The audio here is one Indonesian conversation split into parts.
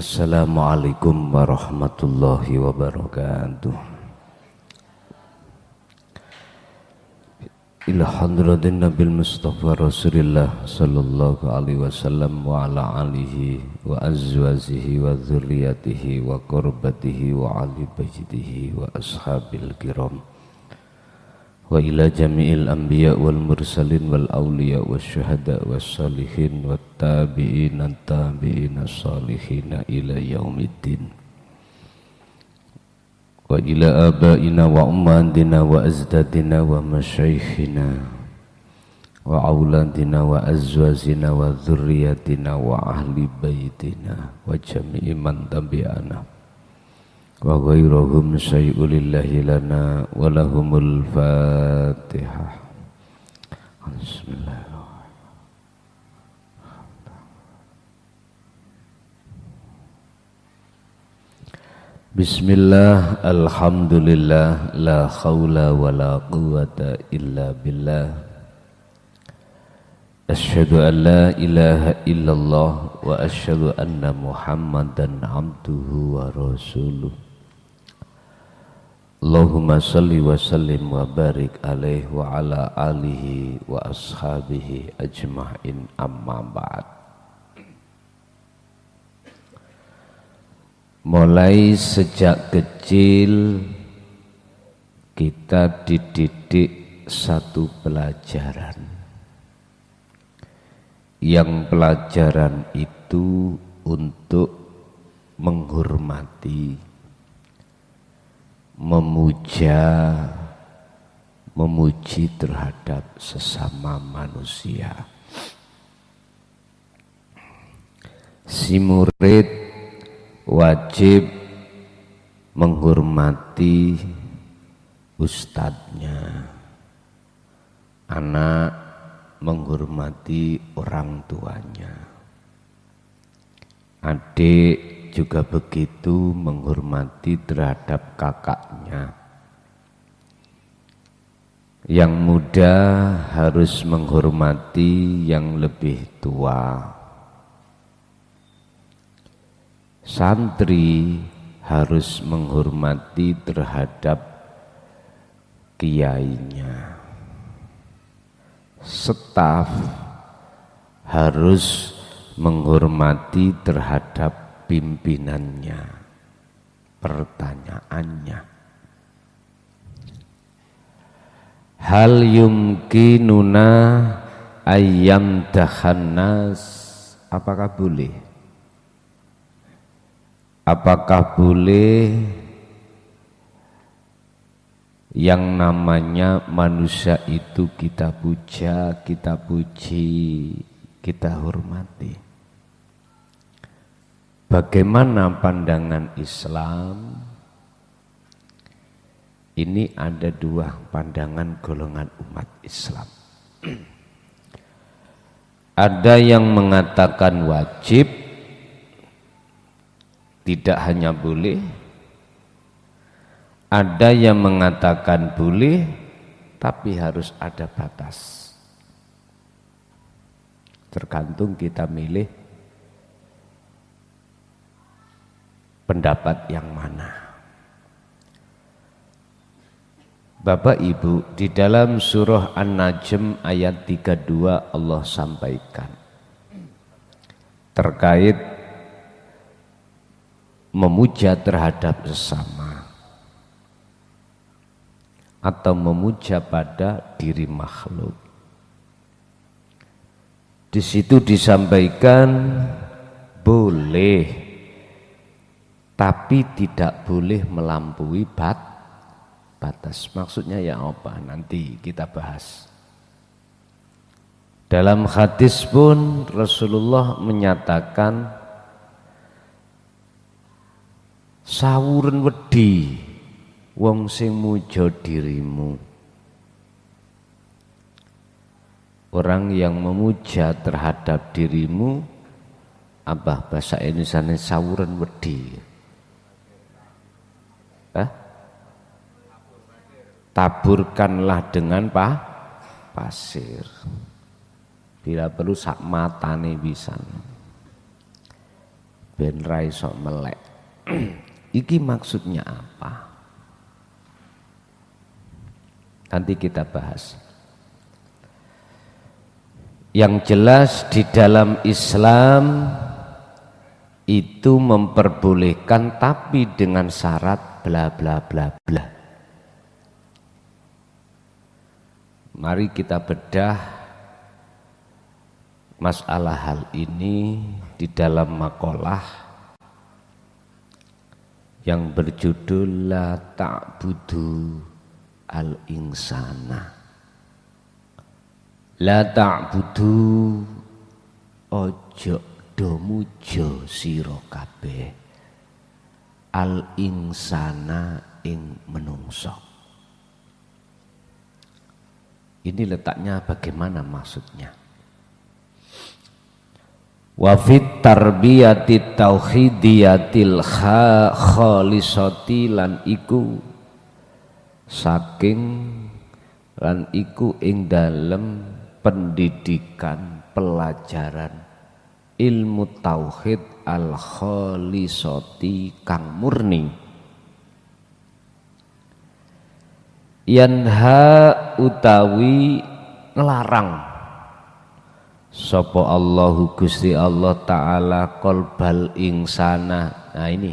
Assalamualaikum warahmatullahi wabarakatuh. Ila hadratin Nabil Mustafa Rasulillah sallallahu alaihi wasallam wa ala alihi wa azwajihi wa dzurriyyatihi wa qurbatihi wa ali baitihi wa ashabil kiram wa ila jami'il anbiya wal mursalin wal awliya was syuhada was salihin wat tabi'in salihin ila yaumiddin wa ila abaina wa ummatina wa azdadina wa masyaikhina wa auladina wa azwajina wa dzurriyyatina wa ahli baitina wa jami'i man tabi'ana wa ghairuhum syai'ulillahi lana wa lahumul fatihah. Bismillahirrahmanirrahim. Bismillah, alhamdulillah, la khawla wa la quwwata illa billah. Asyhadu an la ilaha illallah wa asyhadu anna muhammadan abduhu wa rasuluh. Allahumma salli wa sallim wa barik alaihi wa ala alihi wa ashabihi ajma'in, amma ba'd. Mulai sejak kecil kita dididik satu pelajaran, yang pelajaran itu untuk menghormati, memuji terhadap sesama manusia. Si murid wajib menghormati ustadznya, anak menghormati orang tuanya, adik juga begitu menghormati terhadap kakaknya. Yang muda harus menghormati yang lebih tua. Santri harus menghormati terhadap kiainya. Staf harus menghormati terhadap pimpinannya. Pertanyaannya, hal yumkinuna ayyam dahannas, apakah boleh? Apakah boleh yang namanya manusia itu kita puja, kita puji, kita hormati? Bagaimana pandangan Islam? Ini ada dua pandangan golongan umat Islam. Ada yang mengatakan wajib, tidak hanya boleh. Ada yang mengatakan boleh, tapi harus ada batas. Tergantung kita milih pendapat yang mana. Bapak Ibu, di dalam surah An-Najm ayat 32 Allah sampaikan terkait memuja terhadap sesama atau memuja pada diri makhluk. Di situ disampaikan boleh, tapi tidak boleh melampaui batas. Maksudnya ya apa? Nanti kita bahas. Dalam hadis pun Rasulullah menyatakan sawuren wedi wong sing muja dirimu. Orang yang memuja terhadap dirimu, apa bahasa Indonesianya, sawuren wedi. Taburkanlah dengan pasir. Bila perlu sak matane pisan. ben ra iso melek. Iki maksudnya apa? Nanti kita bahas. Yang jelas di dalam Islam itu memperbolehkan tapi dengan syarat bla bla bla bla. Mari kita bedah masalah hal ini di dalam makalah yang berjudul La Ta'budu Al-Insana. La ta'budu ojo do mujo sira kabeh al-insana ing menungso. Ini letaknya bagaimana maksudnya? Wa fit tarbiyati tauhidiyatil khalisati lan iku saking lan iku ing dalem pendidikan pelajaran ilmu tauhid al khalisati kang murni yanha utawi ngelarang sapa Allahu Gusti Allah Ta'ala qalbal insana. Nah ini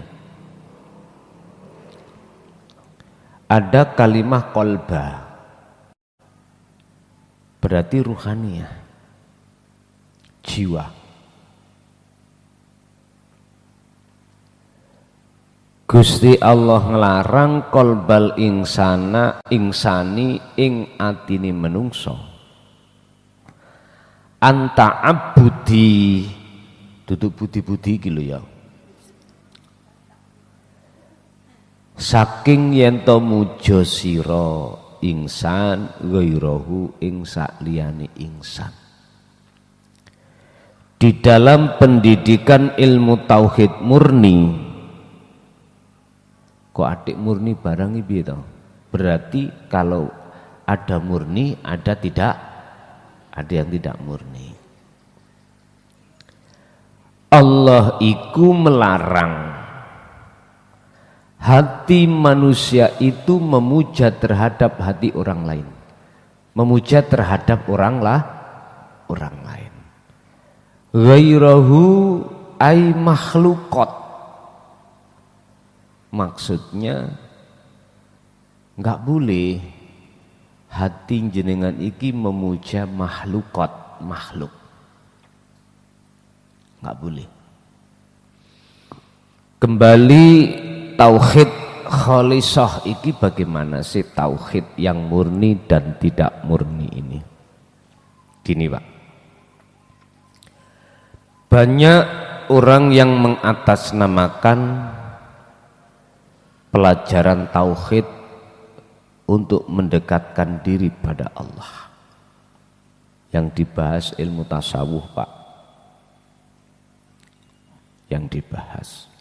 ada kalimah qalba berarti ruhaniyah, jiwa. Gusti Allah ngelarang qalbal insani ing atine menungso anta abudi duduk budi-budi iki lho ya, saking yen to muja sira insan ghairahu ing sakliyane insan. Di dalam pendidikan ilmu tauhid murni kok adik murni barang iki piye to? Berarti kalau ada murni ada tidak, ada yang tidak murni. Allah iku melarang hati manusia itu memuja terhadap hati orang lain, memuja terhadap orang lain. Ghairahu ay makhlukot, maksudnya nggak boleh hati jenengan iki memuja makhluk, nggak boleh. Kembali tauhid khalisah iki bagaimana sih tauhid yang murni dan tidak murni ini? Gini Pak, banyak orang yang mengatasnamakan pelajaran tauhid untuk mendekatkan diri pada Allah. Yang dibahas ilmu tasawuf Pak, yang dibahas.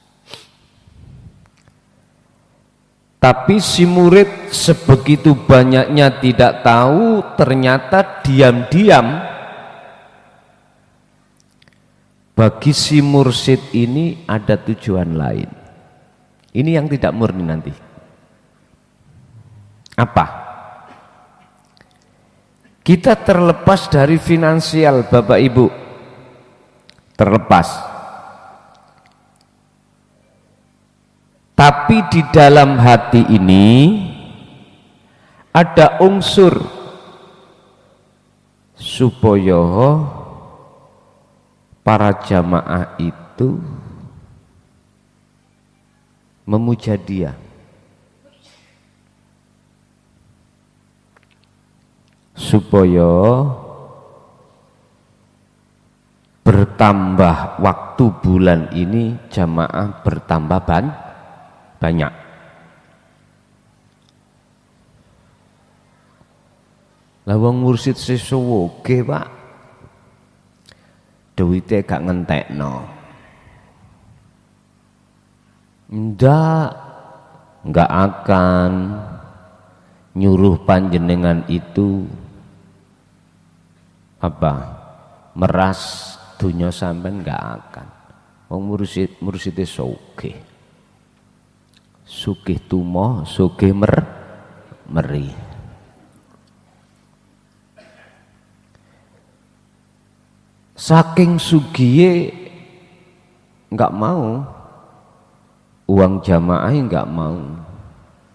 Tapi si murid sebegitu banyaknya tidak tahu, ternyata diam-diam bagi si mursyid ini ada tujuan lain. Ini yang tidak murni nanti. Apa? Kita terlepas dari finansial Bapak Ibu, terlepas. Tapi di dalam hati ini ada unsur supaya para jamaah itu memuja Dia. Supaya bertambah waktu bulan ini jamaah bertambah banyak. Lah wong mursyid sesuwoge Pak, duwite gak ngentekno. Enggak akan nyuruh panjenengan itu apa? Meras dunia sampean enggak akan. Wong mursite sugih. Sugih tumo, sugih meri. Saking sugihe enggak mau uang jamaah enggak mau.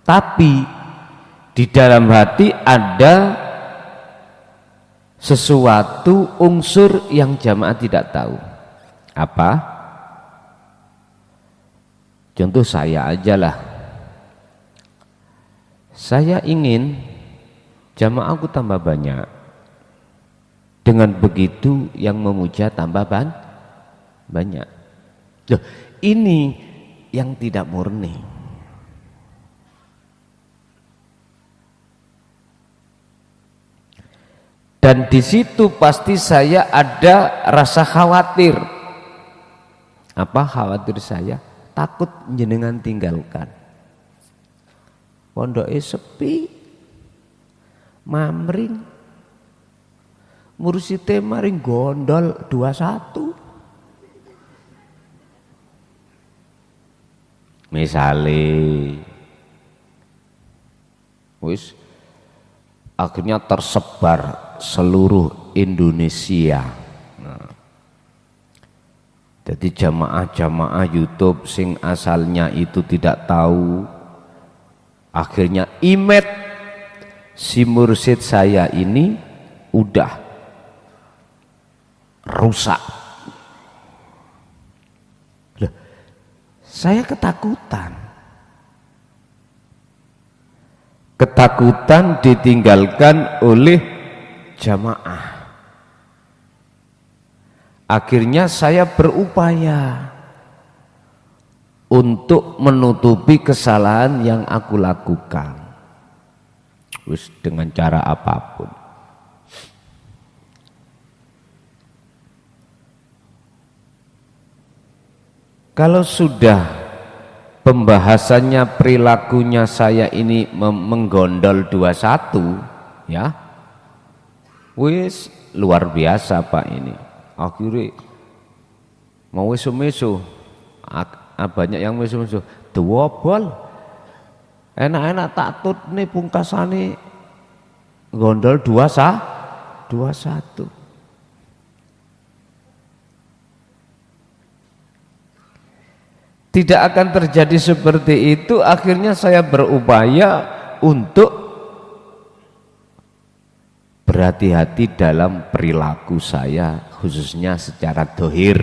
Tapi di dalam hati ada sesuatu unsur yang jamaah tidak tahu. Apa? Contoh saya aja lah. Saya ingin jamaahku tambah banyak. Dengan begitu yang memuja tambah banyak. Loh, ini yang tidak murni. Dan di situ pasti saya ada rasa khawatir. Apa khawatir saya? Takut jenengan tinggalkan. Pondoke sepi, mamring, mursite maring gondol 21. Misale, wis akhirnya tersebar seluruh Indonesia. Jadi jamaah-jamaah YouTube sing asalnya itu tidak tahu, akhirnya imet si mursyid saya ini udah rusak. Loh, saya ketakutan ditinggalkan oleh jamaah. Akhirnya saya berupaya untuk menutupi kesalahan yang aku lakukan, wis dengan cara apapun. Kalau sudah pembahasannya perilakunya saya ini menggondol 21, ya, wis luar biasa Pak ini. Akhirnya mau mesu-mesu, banyak yang mesu-mesu, dewobol, enak-enak tak tut nih pungkasane gondol 21. Tidak akan terjadi seperti itu. Akhirnya saya berupaya untuk berhati-hati dalam perilaku saya, khususnya secara dohir.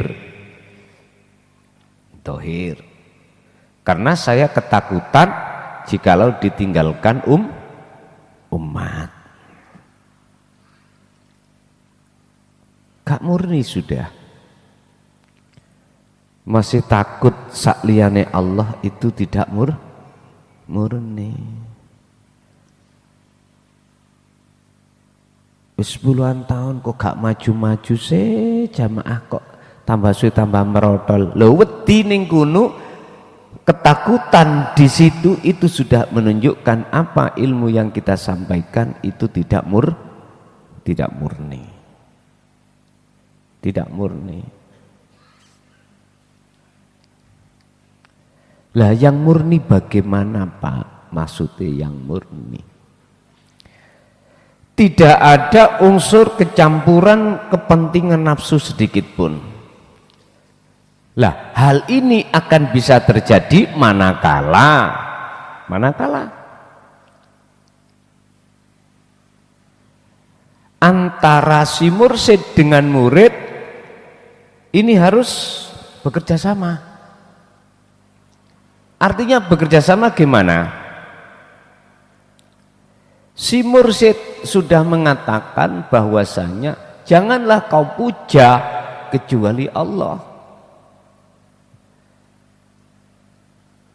Karena saya ketakutan jikalau ditinggalkan umat. Gak murni sudah. Masih takut sakliyane Allah itu tidak murni. Wis puluhan tahun kok gak maju-maju sih, jamaah kok tambah suwi tambah merotol. Lho wedi ning kuno, ketakutan di situ itu sudah menunjukkan apa ilmu yang kita sampaikan itu tidak murni. Tidak murni. Lah yang murni bagaimana Pak? Maksudnya yang murni. Tidak ada unsur kecampuran kepentingan nafsu sedikit pun. Lah, hal ini akan bisa terjadi manakala antara si mursyid dengan murid ini harus bekerja sama. Artinya bekerja sama gimana? Si mursyid sudah mengatakan bahwasanya janganlah kau puja kecuali Allah.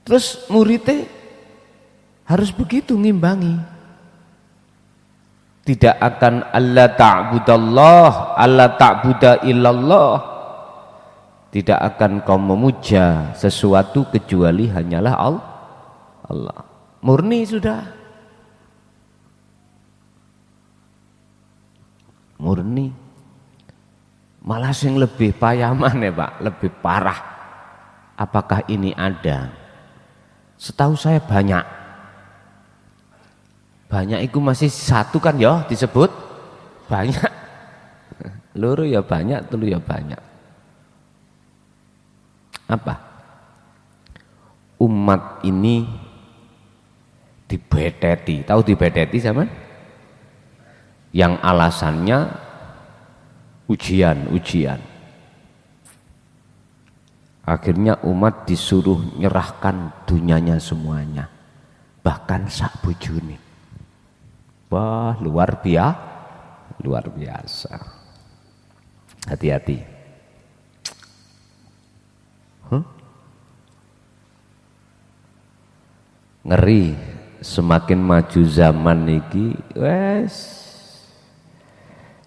Terus muridnya harus begitu ngimbangi. Tidak akan alla ta'budallah, alla ta'buda illallah. Tidak akan kau memuja sesuatu kecuali hanyalah Allah. Murni sudah. Murni. Malah sing lebih payaman ya Pak, lebih parah. Apakah ini ada? Setahu saya banyak. Banyak itu masih satu kan ya disebut banyak. Loro ya banyak, telu ya banyak. Apa? Umat ini dibeteti. Tahu dibeteti zaman? Yang alasannya ujian. Akhirnya umat disuruh nyerahkan dunianya semuanya, bahkan sak bojone. Wah, luar biasa. Hati-hati. Ngeri, semakin maju zaman niki,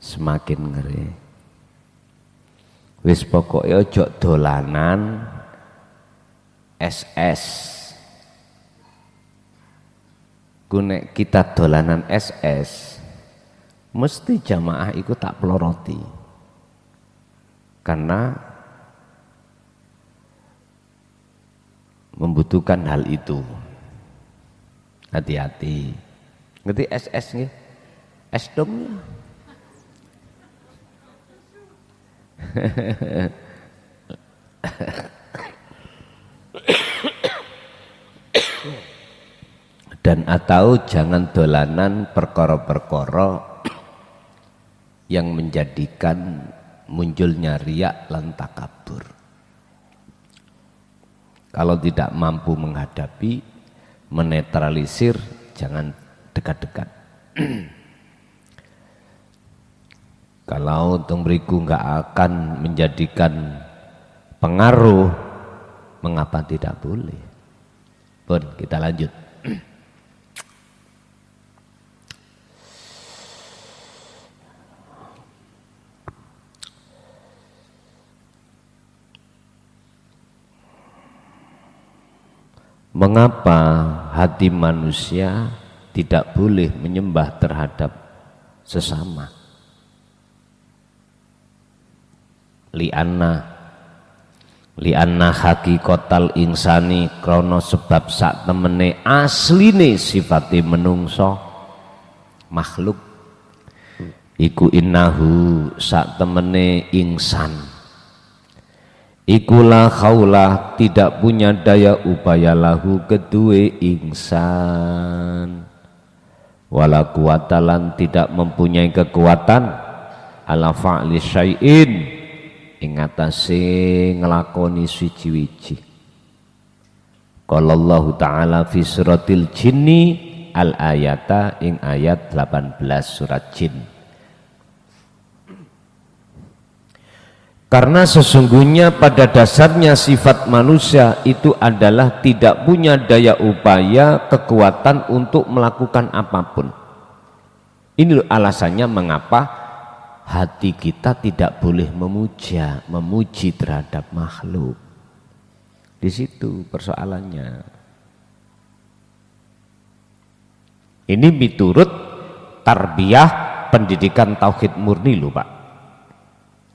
semakin ngeri. Wis pokoknya ojo dolanan SS. Kunek kita dolanan SS, mesti jamaah itu tak peloroti. Karena membutuhkan hal itu. Hati-hati. Ngerti SS nggih? Es dom. Dan atau jangan dolanan perkara-perkara yang menjadikan munculnya riya lan takabur. Kalau tidak mampu menghadapi, menetralisir, jangan dekat-dekat. Kalau untung beriku nggak akan menjadikan pengaruh, mengapa tidak boleh? Pun kita lanjut. Mengapa hati manusia tidak boleh menyembah terhadap sesama? Li'anna hakikatal insani, krono sebab sak temene asline sifate menungso makhluk iku innahu sak temene insan iku la khaulah tidak punya daya upaya lahu kedue insan wala kuwatalan tidak mempunyai kekuatan ala fa'li syai'in ing atase nglakoni suci-wici. Qala Allah Ta'ala fi suratil jinni al ayata ing ayat 18 surat jin. Karena sesungguhnya pada dasarnya sifat manusia itu adalah tidak punya daya upaya, kekuatan untuk melakukan apapun. Ini alasannya mengapa hati kita tidak boleh memuji terhadap makhluk. Di situ persoalannya. Ini miturut tarbiyah pendidikan tauhid murni loh Pak.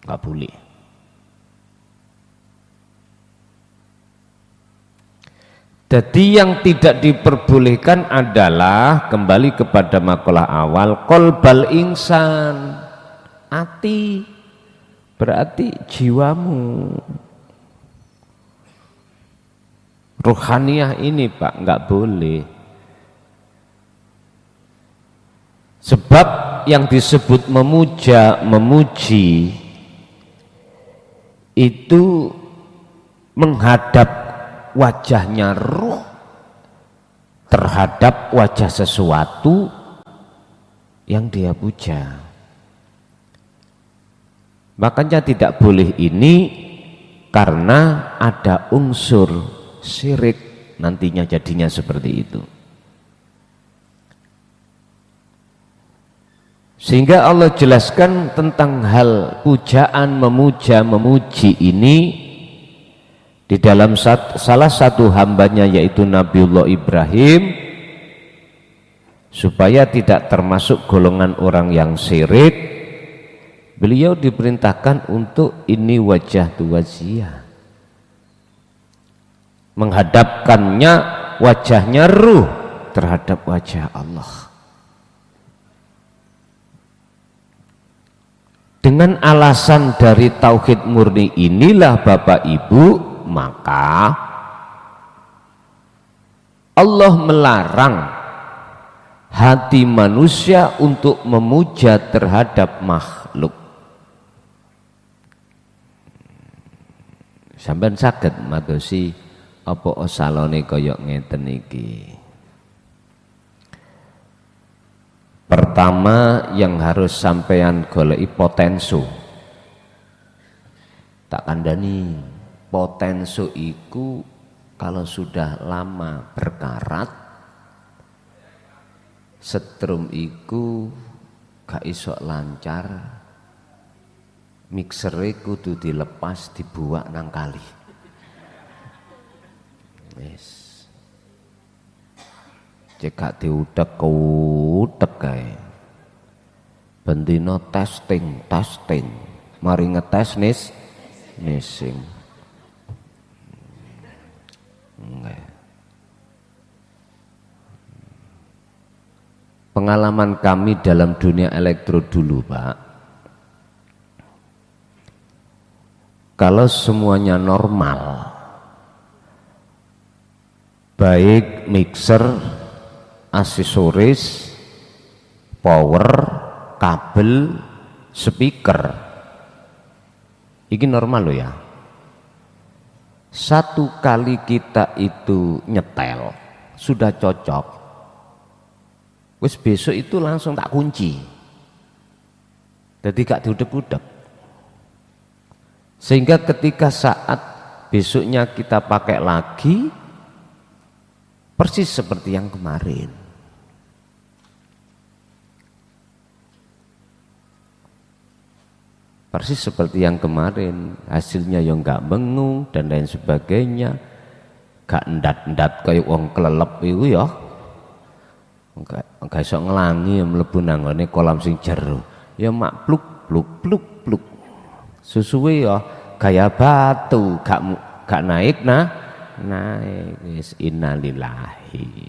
Nggak boleh. Jadi yang tidak diperbolehkan adalah kembali kepada makalah awal qalbal insan. Hati berarti jiwamu, rohaniah ini Pak nggak boleh. Sebab yang disebut memuji itu menghadap wajahnya ruh terhadap wajah sesuatu yang dia puja. Makanya tidak boleh ini karena ada unsur syirik, nantinya jadinya seperti itu. Sehingga Allah jelaskan tentang hal pujaan, memuji ini di dalam salah satu hambanya yaitu Nabiullah Ibrahim, supaya tidak termasuk golongan orang yang syirik. Beliau diperintahkan untuk ini wajah tu wajiyah, menghadapkannya wajahnya ruh terhadap wajah Allah. Dengan alasan dari tauhid murni inilah Bapak Ibu, maka Allah melarang hati manusia untuk memuja terhadap makhluk. Sampeyan saged madosi apa salone kaya ngeten iki. Pertama yang harus sampean goleki potenso. Tak kandani, potenso iku kalau sudah lama berkarat, setrum iku gak iso lancar, mixere kudu dilepas dibuak nang kali. Yes. Cekak diudek kae. Bendina testing, mari ngetes nising. Pengalaman kami dalam dunia elektro dulu, Pak. Kalau semuanya normal, baik mixer, aksesoris, power, kabel, speaker, ini normal loh ya. Satu kali kita itu nyetel sudah cocok, wis besok itu langsung tak kunci, jadi gak diudep-udep. Sehingga ketika saat besoknya kita pakai lagi, persis seperti yang kemarin. Persis seperti yang kemarin, hasilnya yang nggak bengung dan lain sebagainya, gak endat-endat kayak wong kelelep itu ya, nggak iso ngelangi mlebu nanggone kolam sing jero, ya mak pluk, susuwe ya gaya batu, gak naik naik, wis innalillahi.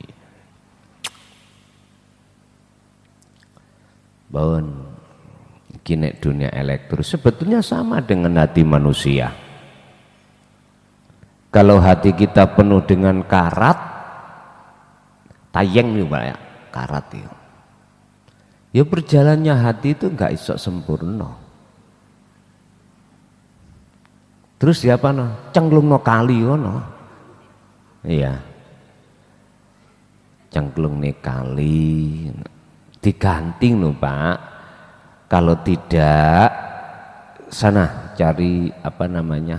Bon. Kini dunia elektro sebetulnya sama dengan hati manusia. Kalau hati kita penuh dengan karat, tayeng nih Pak ya, karat ya. Ya berjalannya hati itu nggak iso sempurna. Terus siapa no? Cengklung no kali no. Iya. Cengklung nih kali diganti no Pak. Kalau tidak, sana cari apa namanya,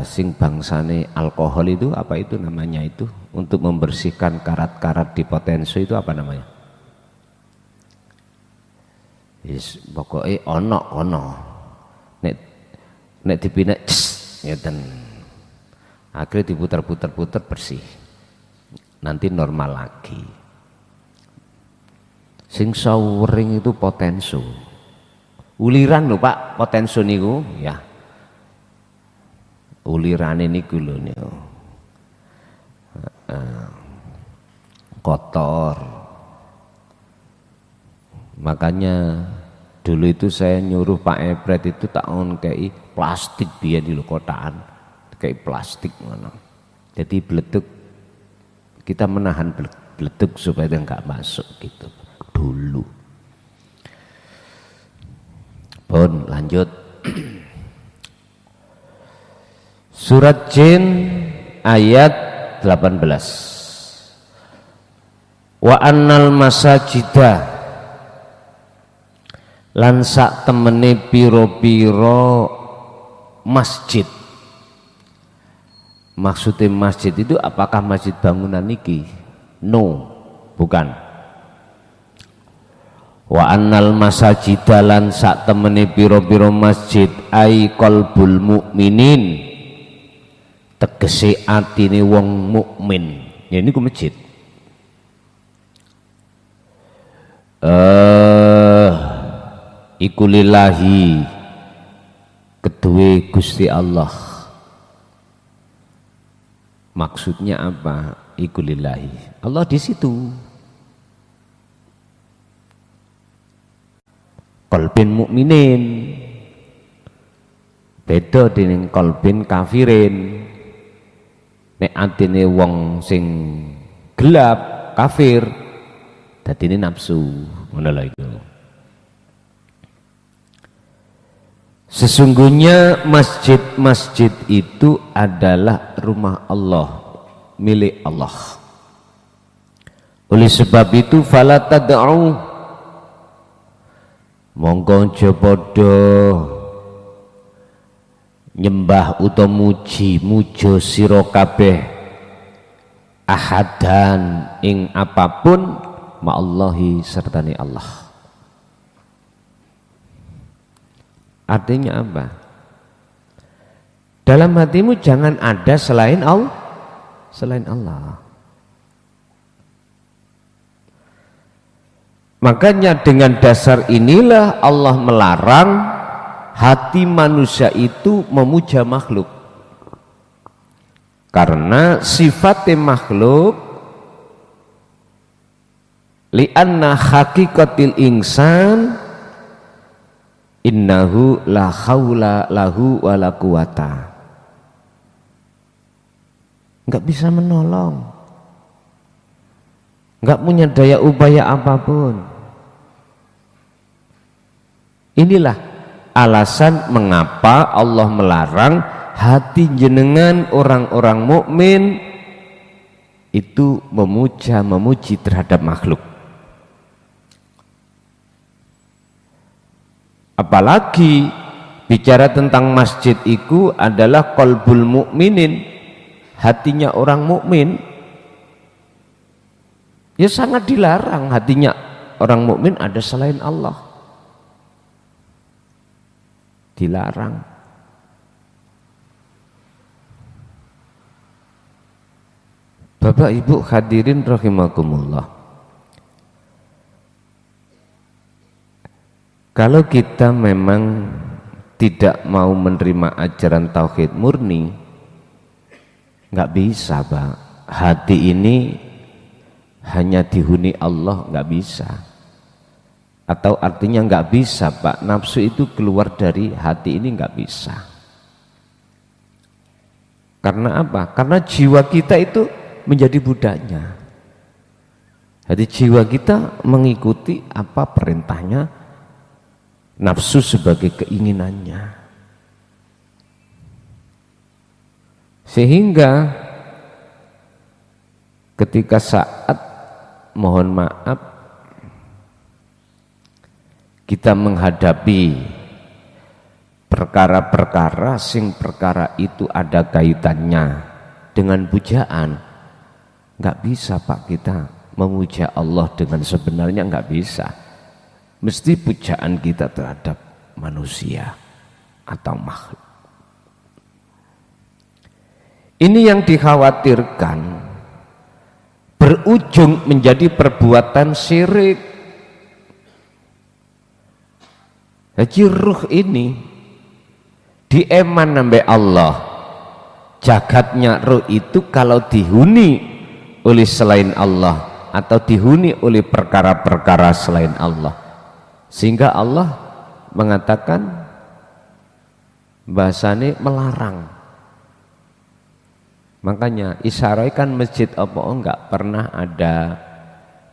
sing bangsane alkohol itu, apa itu namanya itu, untuk membersihkan karat-karat di potenso itu apa namanya? Yes, pokoknya ono. Nek dipina, ngeten. Akhirnya diputar-putar bersih. Nanti normal lagi. Sing sawering itu potenso. Uliran lho Pak, potenso niku ya. Ulirane niku lho niku. Kotor. Makanya dulu itu saya nyuruh Pak Ebret itu tak ngekei plastik dia di kotaan. Kayak plastik ngono. Jadi bleduk, kita menahan bleduk supaya dia enggak masuk gitu. Dulu. Pun lanjut. Surat Jin ayat 18. Wa annal masajida lan sak temene piro-piro masjid. Maksudnya masjid itu apakah masjid bangunan niki? No, bukan. Wa annal masajida lan sak temene piro-piro masjid ai qalbul mukminin, tegese atine wong mukmin. Ya niku masjid. Iku lillahi, kedue Gusti Allah. Maksudnya apa? Iku lillahi. Allah di situ. Qalbin mukminin. Beda dening qalbin kafirin. Nek atine wong sing gelap, kafir, dadine nafsu. Ngono lho iku. Sesungguhnya masjid-masjid itu adalah rumah Allah, milik Allah. Oleh sebab itu fala tad'u, monggo aja padha nyembah utawa mujo sira kabeh ahadan ing apapun ma'allahi sertane Allah. Artinya apa? Dalam hatimu jangan ada selain Allah. Selain Allah. Makanya dengan dasar inilah Allah melarang hati manusia itu memuja makhluk. Karena sifatnya makhluk li'anna hakikatil insan innahu la haula lahu wa la quwata. Enggak bisa menolong, enggak punya daya upaya apapun. Inilah alasan mengapa Allah melarang hati jenengan orang-orang mukmin itu memuji terhadap makhluk. Apalagi bicara tentang masjid itu adalah qalbul mukminin, hatinya orang mukmin. Ya sangat dilarang hatinya orang mukmin ada selain Allah. Dilarang. Bapak Ibu hadirin rahimakumullah. Kalau kita memang tidak mau menerima ajaran tauhid murni, nggak bisa, Pak. Hati ini hanya dihuni Allah, nggak bisa. Atau artinya nggak bisa, Pak. Nafsu itu keluar dari hati ini nggak bisa. Karena apa? Karena jiwa kita itu menjadi budaknya. Jadi jiwa kita mengikuti apa perintahnya nafsu sebagai keinginannya. Sehingga ketika saat mohon maaf kita menghadapi perkara-perkara sing perkara itu ada kaitannya dengan pujaan, nggak bisa Pak kita memuja Allah dengan sebenarnya, nggak bisa. Mesti pujaan kita terhadap manusia atau makhluk. Ini yang dikhawatirkan berujung menjadi perbuatan syirik. Jadi ruh ini dieman sampai Allah. Jagatnya ruh itu kalau dihuni oleh selain Allah atau dihuni oleh perkara-perkara selain Allah, sehingga Allah mengatakan bahasanya melarang. Makanya isyaratkan masjid apa enggak pernah ada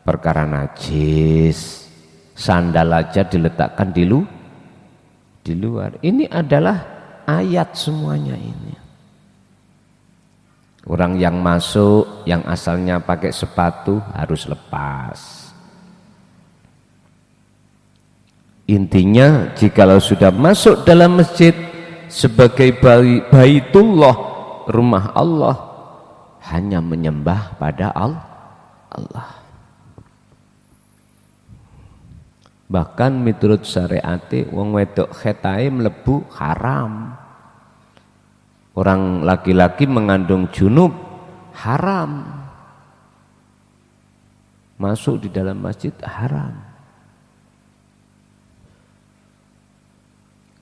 perkara najis, sandal aja diletakkan di luar. Ini adalah ayat semuanya ini. Orang yang masuk yang asalnya pakai sepatu harus lepas. Intinya jikalau sudah masuk dalam masjid sebagai baitullah, rumah Allah, hanya menyembah pada Allah. Bahkan miturut syariate wong wedok khetae mlebu haram. Orang laki-laki mengandung junub haram. Masuk di dalam masjid haram.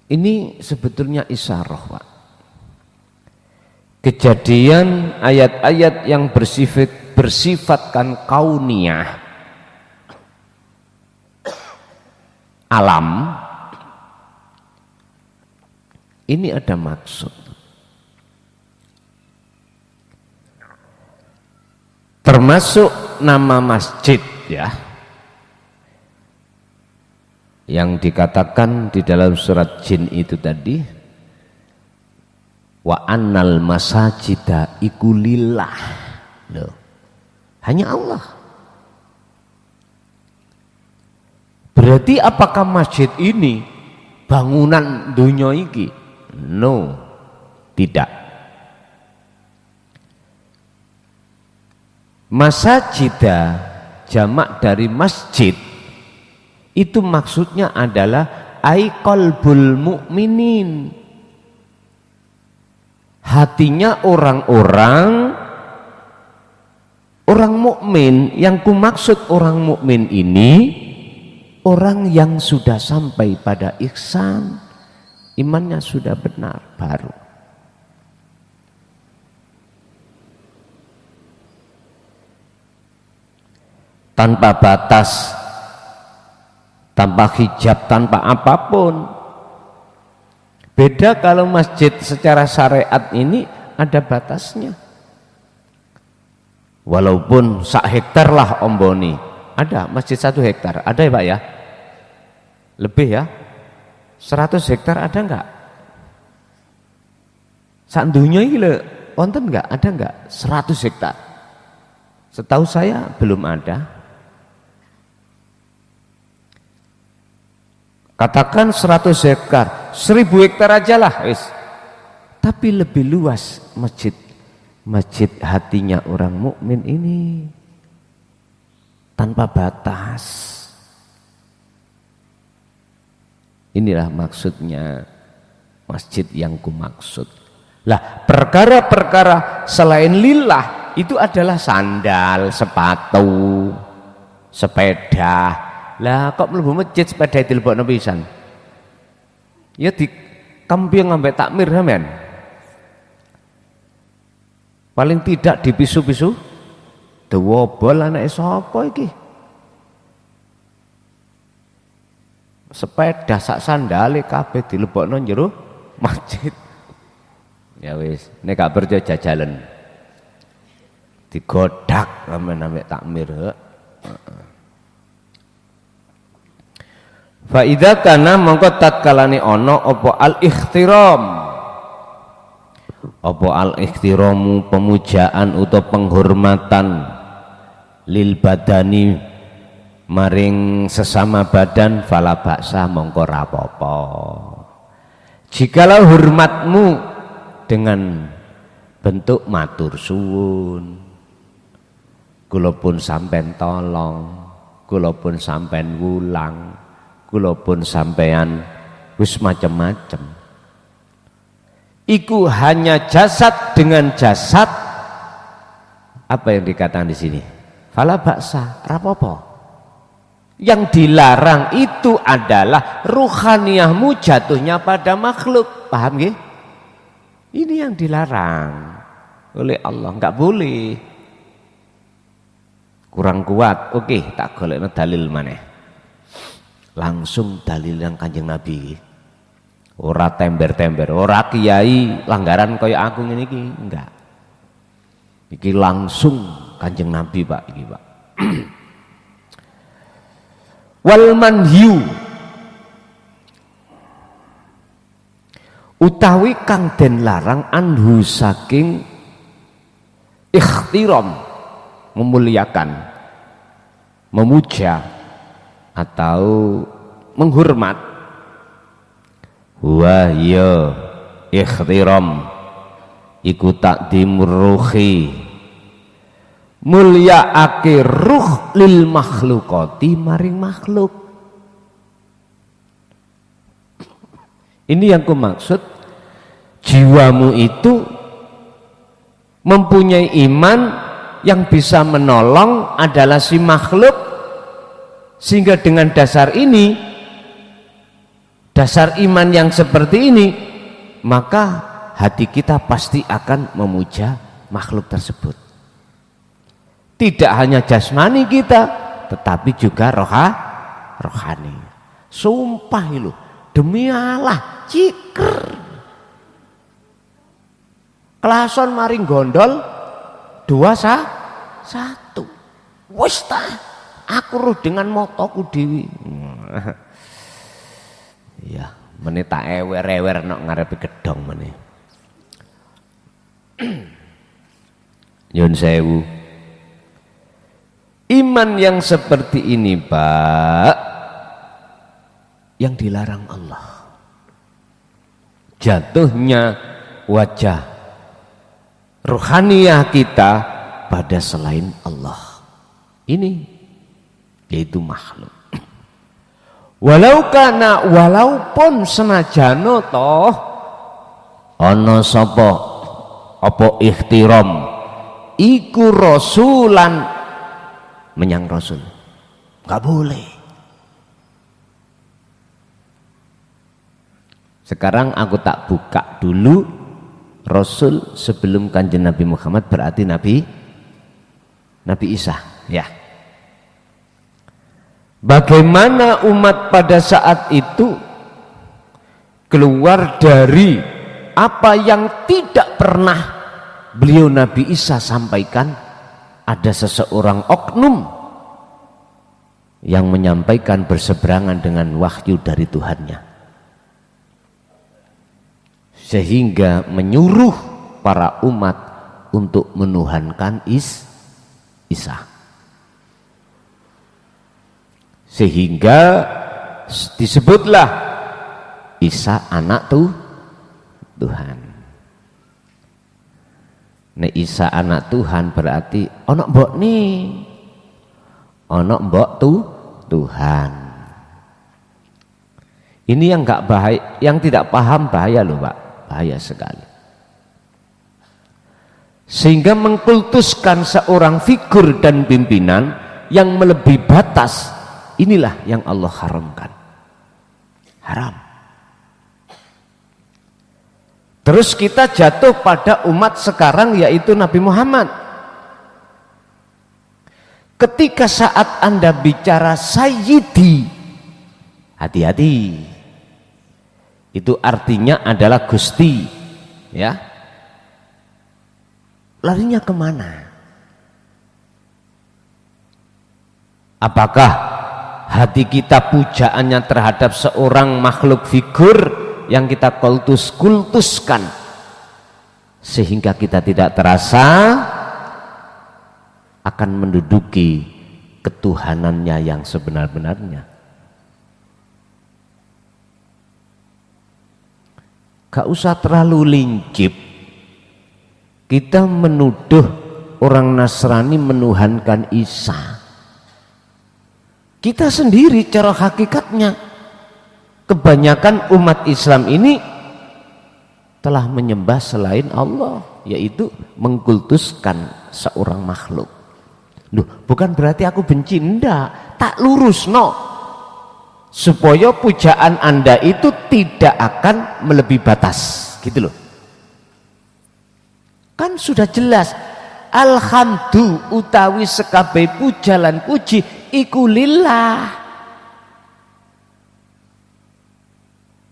Ini sebetulnya isyarah, Pak. kejadian ayat-ayat yang bersifatkan kauniyah, alam, ini ada maksud. Termasuk nama masjid ya, yang dikatakan di dalam surat Jin itu tadi, wa annal masajida iku lillah. Loh, hanya Allah. Berarti apakah masjid ini bangunan dunia iki? No, tidak. Masajida jamak dari masjid itu maksudnya adalah ai qalbul mukminin, hatinya orang-orang mukmin. Yang kumaksud orang mukmin ini orang yang sudah sampai pada ihsan, imannya sudah benar baru. Tanpa batas, tanpa hijab, tanpa apapun. Beda kalau masjid secara syariat ini ada batasnya. Walaupun sak hektar lah omboni, ada masjid 1 hektar, ada ya Pak ya? Lebih ya? 100 hektar ada enggak? Sak dunya iki lho, wonten enggak? Ada enggak? 100 hektar. Setahu saya belum ada. Katakan 100 hektar, 1000 hektar aja lah, wis. Tapi lebih luas masjid hatinya orang mukmin ini tanpa batas. Inilah maksudnya masjid yang kumaksud. Lah, perkara-perkara selain lillah itu adalah sandal, sepatu, sepeda. Lah kok mlebu masjid sepeda dilebokno pisan? Ya di kampung ambek takmir sampean. Paling tidak dipisu-pisu. Dewobol anake sapa iki? Sepeda sak sandale kabeh dilebokno njero masjid. Ya wis, nek gak percaya jajalan. Digodak sampean ambek takmir. Fa idza kana mongko tatkalane ana apa al-ikhtiram, apa al-ikhtiramu pemujaan utawa penghormatan lil badani maring sesama badan, fala baksa mongko ra apa-apa. Jikalau hormatmu dengan bentuk matur suwun, kula pun sampean tolong, kula pun sampean wulang, kula pun sampean wis macam-macam. Iku hanya jasad dengan jasad. Apa yang dikatakan di sini? Fala baksa, rapopo. Yang dilarang itu adalah ruhaniyahmu jatuhnya pada makhluk. Paham nggih? Ini yang dilarang oleh Allah, enggak boleh. Kurang kuat, oke, tak golekno dalil maneh. Langsung dalil yang Kanjeng Nabi, ora tember-tember, ora kiai langgaran kaya aku ngene iki, enggak. Iki langsung Kanjeng Nabi Pak, iki Pak. Wal manhiu utawi kang den larang anhu saking ikhtiram, memuliakan, memuja atau menghormat. Wa ya ikhtiram iku takdimur ruhi, mulyaake ruh lil makhlukati maring makhluk. Ini yang kumaksud, jiwamu itu mempunyai iman yang bisa menolong adalah si makhluk. Sehingga dengan dasar ini, dasar iman yang seperti ini, maka hati kita pasti akan memuja makhluk tersebut. Tidak hanya jasmani kita, tetapi juga rohani. Sumpah itu, demi Allah, ciker. Kelason maring gondol 2-1. Wis ta, aku roh dengan motoku dewi. Ya, meneh tak ewer-ewer nek ngarepe gedhong meneh. Nyun sewu. Iman yang seperti ini, Pak, yang dilarang Allah. Jatuhnya wajah rohaniyah kita pada selain Allah. Ini yaitu makhluk. Walaupun senajano toh ana sapa apa ikhtiram iku rasulan menyang rasul, nggak boleh. Sekarang aku tak buka dulu rasul sebelum kanjeng Nabi Muhammad, berarti Nabi Isa, ya. Bagaimana umat pada saat itu keluar dari apa yang tidak pernah beliau Nabi Isa sampaikan? Ada seseorang oknum yang menyampaikan berseberangan dengan wahyu dari Tuhannya, sehingga menyuruh para umat untuk menuhankan Isa, sehingga disebutlah Isa anak Tuhan. Nek Isa anak Tuhan berarti ana mbok nih, ana mbok Tuhan. Ini yang enggak bahaya, yang tidak paham bahaya loh Pak, bahaya sekali. Sehingga mengkultuskan seorang figur dan pimpinan yang melebihi batas, inilah yang Allah haramkan. Haram. Terus kita jatuh pada umat sekarang yaitu Nabi Muhammad. Ketika saat Anda bicara Sayyidi, hati-hati. Itu artinya adalah Gusti, ya. Larinya kemana? Apakah hati kita pujaannya terhadap seorang makhluk figur yang kita kultuskan sehingga kita tidak terasa akan menduduki ketuhanannya yang sebenar-benarnya? Gak usah terlalu lincip kita menuduh orang Nasrani menuhankan Isa. Kita sendiri cara hakikatnya, kebanyakan umat Islam ini telah menyembah selain Allah, yaitu mengkultuskan seorang makhluk. Loh, bukan berarti aku benci, enggak, tak lurus no, supaya pujaan Anda itu tidak akan melebihi batas, gitu loh. Kan sudah jelas, alhamdu utawi sekabeh puja lan puji iku lillah.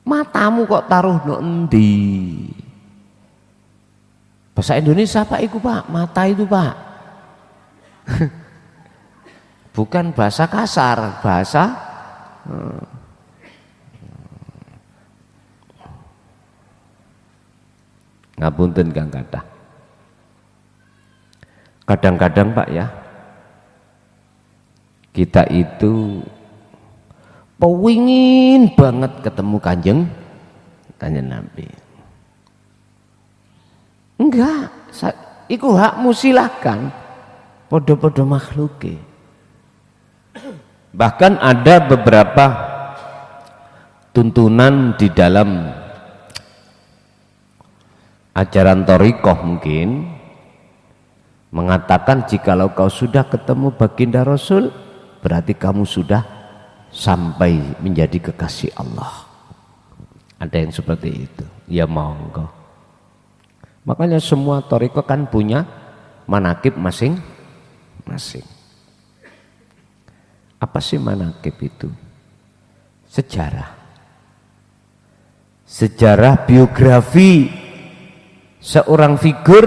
Matamu kok taruh no endi? Bahasa Indonesia Pak iku Pak, mata itu Pak. Bukan bahasa kasar, bahasa ngapunten Kang Kathah. Kadang-kadang Pak ya, kita itu pengin banget ketemu kanjeng Nabi. Enggak, iku hakmu, silahkan. Podo-podo makhluke. Bahkan ada beberapa tuntunan di dalam ajaran thariqah mungkin mengatakan jikalau kau sudah ketemu baginda Rasul berarti kamu sudah sampai menjadi kekasih Allah. Ada yang seperti itu. Ya monggo. Makanya semua thariqah kan punya manaqib masing-masing. Apa sih manaqib itu? Sejarah. Sejarah biografi seorang figur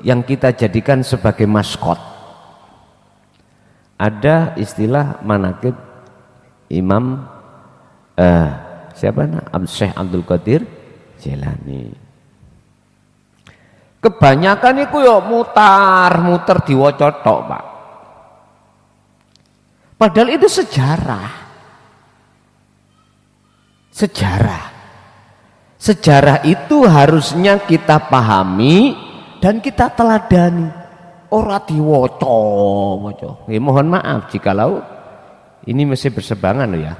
yang kita jadikan sebagai maskot. Ada istilah manaqib Imam Syekh Abdul Qadir Jailani. Kebanyakan itu ya mutar diwaca tok, Pak. Padahal itu sejarah. Sejarah itu harusnya kita pahami dan kita teladani. Ora diwaca. Mohon maaf jikalau ini masih bersebangan loh ya.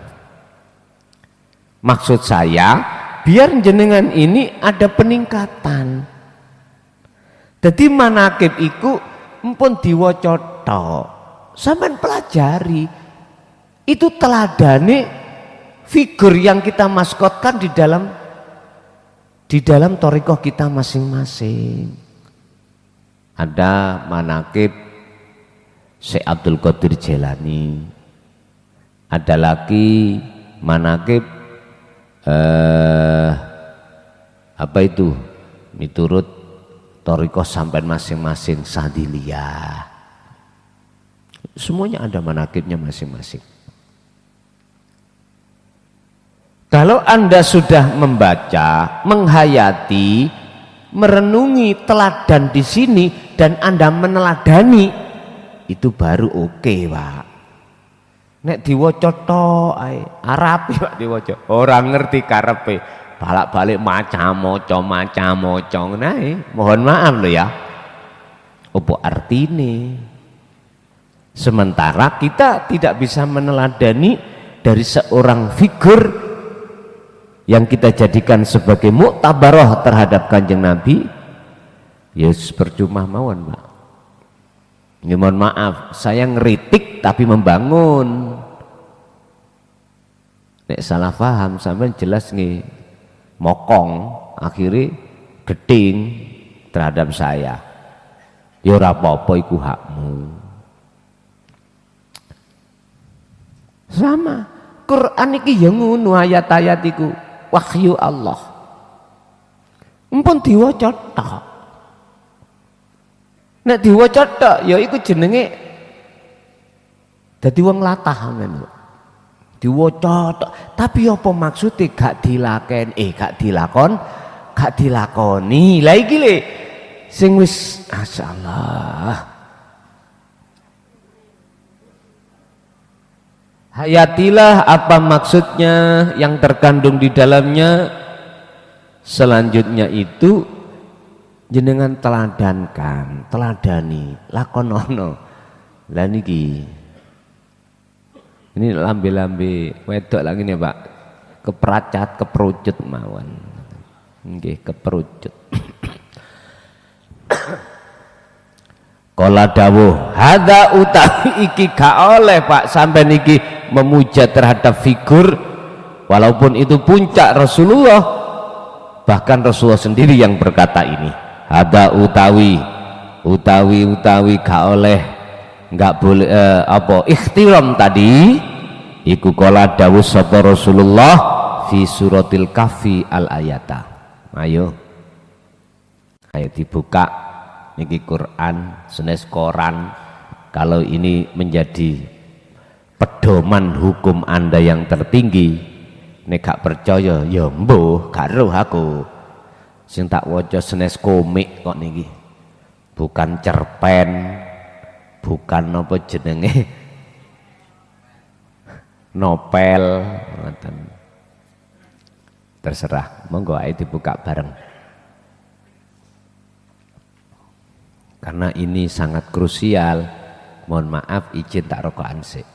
Maksud saya biar jenengan ini ada peningkatan. Jadi manaqib iku mpun diwaca tok. Sampeyan pelajari. Itu teladane figur yang kita maskotkan di dalam thariqah kita masing-masing. Ada manaqib Syekh Abdul Qadir Jailani. Ada lagi manaqib apa itu? Miturut thariqah sampai masing-masing Sadiliyah. Semuanya ada manaqibnya masing-masing. Kalau Anda sudah membaca, menghayati, merenungi teladan di sini dan Anda meneladani, itu baru oke, Pak. Nek diwaca tok ae, Arabe Pak diwaca. Orang ngerti karepe, balak-balik maca-maca nae. Mohon maaf lho ya. Opo artine? Sementara kita tidak bisa meneladani dari seorang figur yang kita jadikan sebagai muktabarah terhadap Kanjeng Nabi, ya percuma mawon, Pak. Ya, mohon maaf, saya ngeritik tapi membangun. Nek salah paham sampean jelas nih mokong, akhirnya geding terhadap saya. Ya ora apa-apa iku hakmu. Sama Quran iki ya ngono, ayat-ayat iku wahyu Allah. Mumpun diwaca tok. Nek diwaca tok ya iku jenenge dadi wong latah men. Diwaca tok, tapi apa maksude gak dilakoni. Lah iki le sing wis masyaallah. Hayatilah apa maksudnya yang terkandung di dalamnya. Selanjutnya itu jenengan teladani, lakonono. Lah niki. Ini lambe-lambe wedok lagi nih, Pak. Keperucut mawon. Nggih, keperucut. Kala dawuh, hadza utawi iki gak oleh Pak sampai niki memuja terhadap figur walaupun itu puncak Rasulullah, bahkan Rasulullah sendiri yang berkata ini. Hadza utawi gak oleh, enggak boleh ikhtiram tadi iku kala dawuh sapa Rasulullah fi suratil Kahfi al ayata. Ayo dibuka niki Quran, senes koran. Kalau ini menjadi pedoman hukum Anda yang tertinggi, nek gak percaya ya mbuh gak roh aku. Sing tak waca senes komik kok niki. Bukan cerpen, bukan apa jenenge novel, ngoten. Terserah, monggo ae dibuka bareng. Karena ini sangat krusial. Mohon maaf izin tak rokokan sik.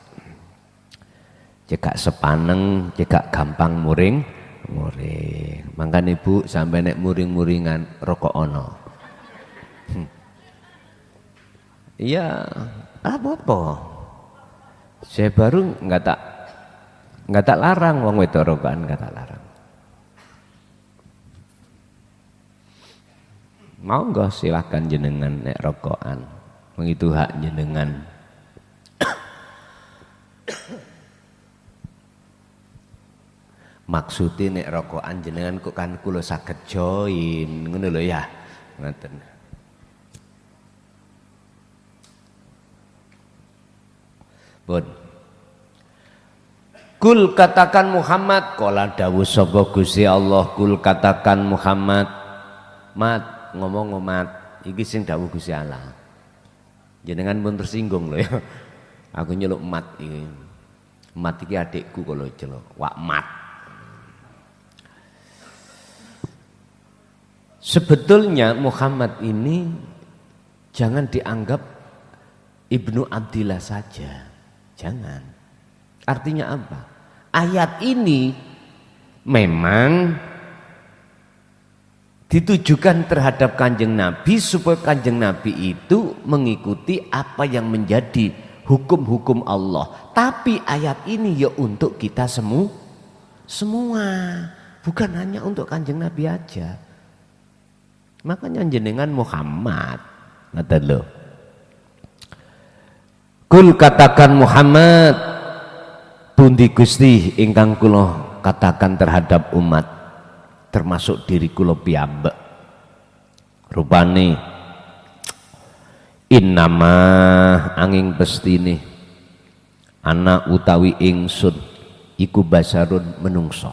Jika sepaneng, jika gampang muring. Mangkane Bu sampai nek muring-muringan rokok ono. Iya, apa-apa. Saya baru nggak tak larang wong wedok rokokan, nggak tak larang. Mau enggak silakan jenengan nek rokokan. Itu hak jenengan. Maksudnya nek rokokan jenengan kok kan kula saged join ngono lho ya. Ngoten. Pun. Kul katakan Muhammad, qala dawuh sapa Gusti Allah, kul katakan Muhammad. Mat, ngomong mat, iki sing dawuh Gusti Allah. Jenengan pun tersinggung lho ya. Aku nyeluk mat iki. Mat iki adikku kalau celuk. Wak mat. Sebetulnya Muhammad ini jangan dianggap Ibnu Abdillah saja. Jangan. Artinya apa? Ayat ini memang ditujukan terhadap Kanjeng Nabi supaya Kanjeng Nabi itu mengikuti apa yang menjadi hukum-hukum Allah. Tapi ayat ini ya untuk kita semua, bukan hanya untuk Kanjeng Nabi aja. Makanya jenengan Muhammad, ngaten lho. Kul katakan Muhammad, pundi Gusti ingkang kula katakan terhadap umat, termasuk diri kula piyambak. Rupane innama angin pestine ana utawi ingsun iku basarun menungso.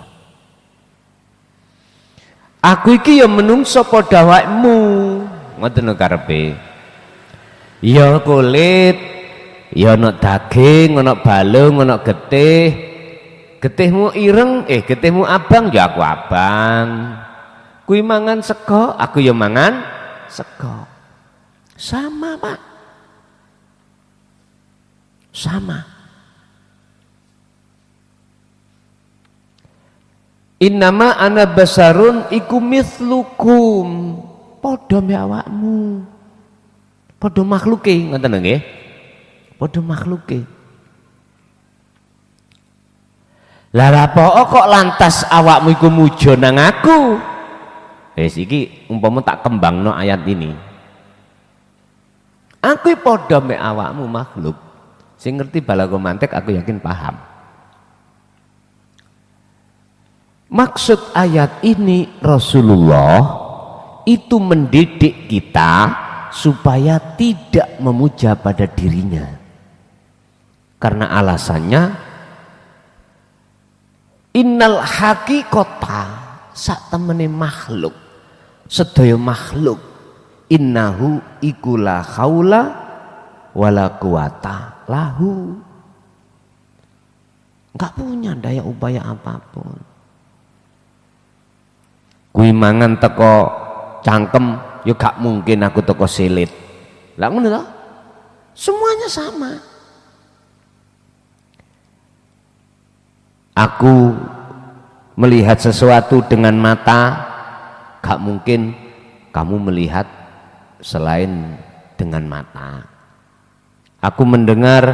Aku iki ya menungso padha awakmu, ngoten karepe. Ya kulit, ya ana daging, ana balung, ana getih. Getihmu ireng, getihmu abang, ya aku abang. Kuwi mangan sego, aku ya mangan sego. Sama, Pak. Sama. Innama ana basarun iku mithlukum, padha mbek awakmu, padha makhluke, ngoten nggih, padha makhluke. Lah apa kok lantas awakmu iku mujo nang aku? Wis iki umpama tak kembangno ayat ini. Aku padha mbek awakmu makhluk. Sing ngerti balaghah mantek aku yakin paham. Maksud ayat ini Rasulullah itu mendidik kita supaya tidak memuja pada dirinya. Karena alasannya innal haqiqata sak temene makhluk, sedaya makhluk innahu iku la haula wala quwata lahu. Enggak punya daya upaya apapun. Kuwi mangan teko cangkem ya gak mungkin aku teko silit. Lah ngono to? Semuanya sama. Aku melihat sesuatu dengan mata, gak mungkin kamu melihat selain dengan mata. Aku mendengar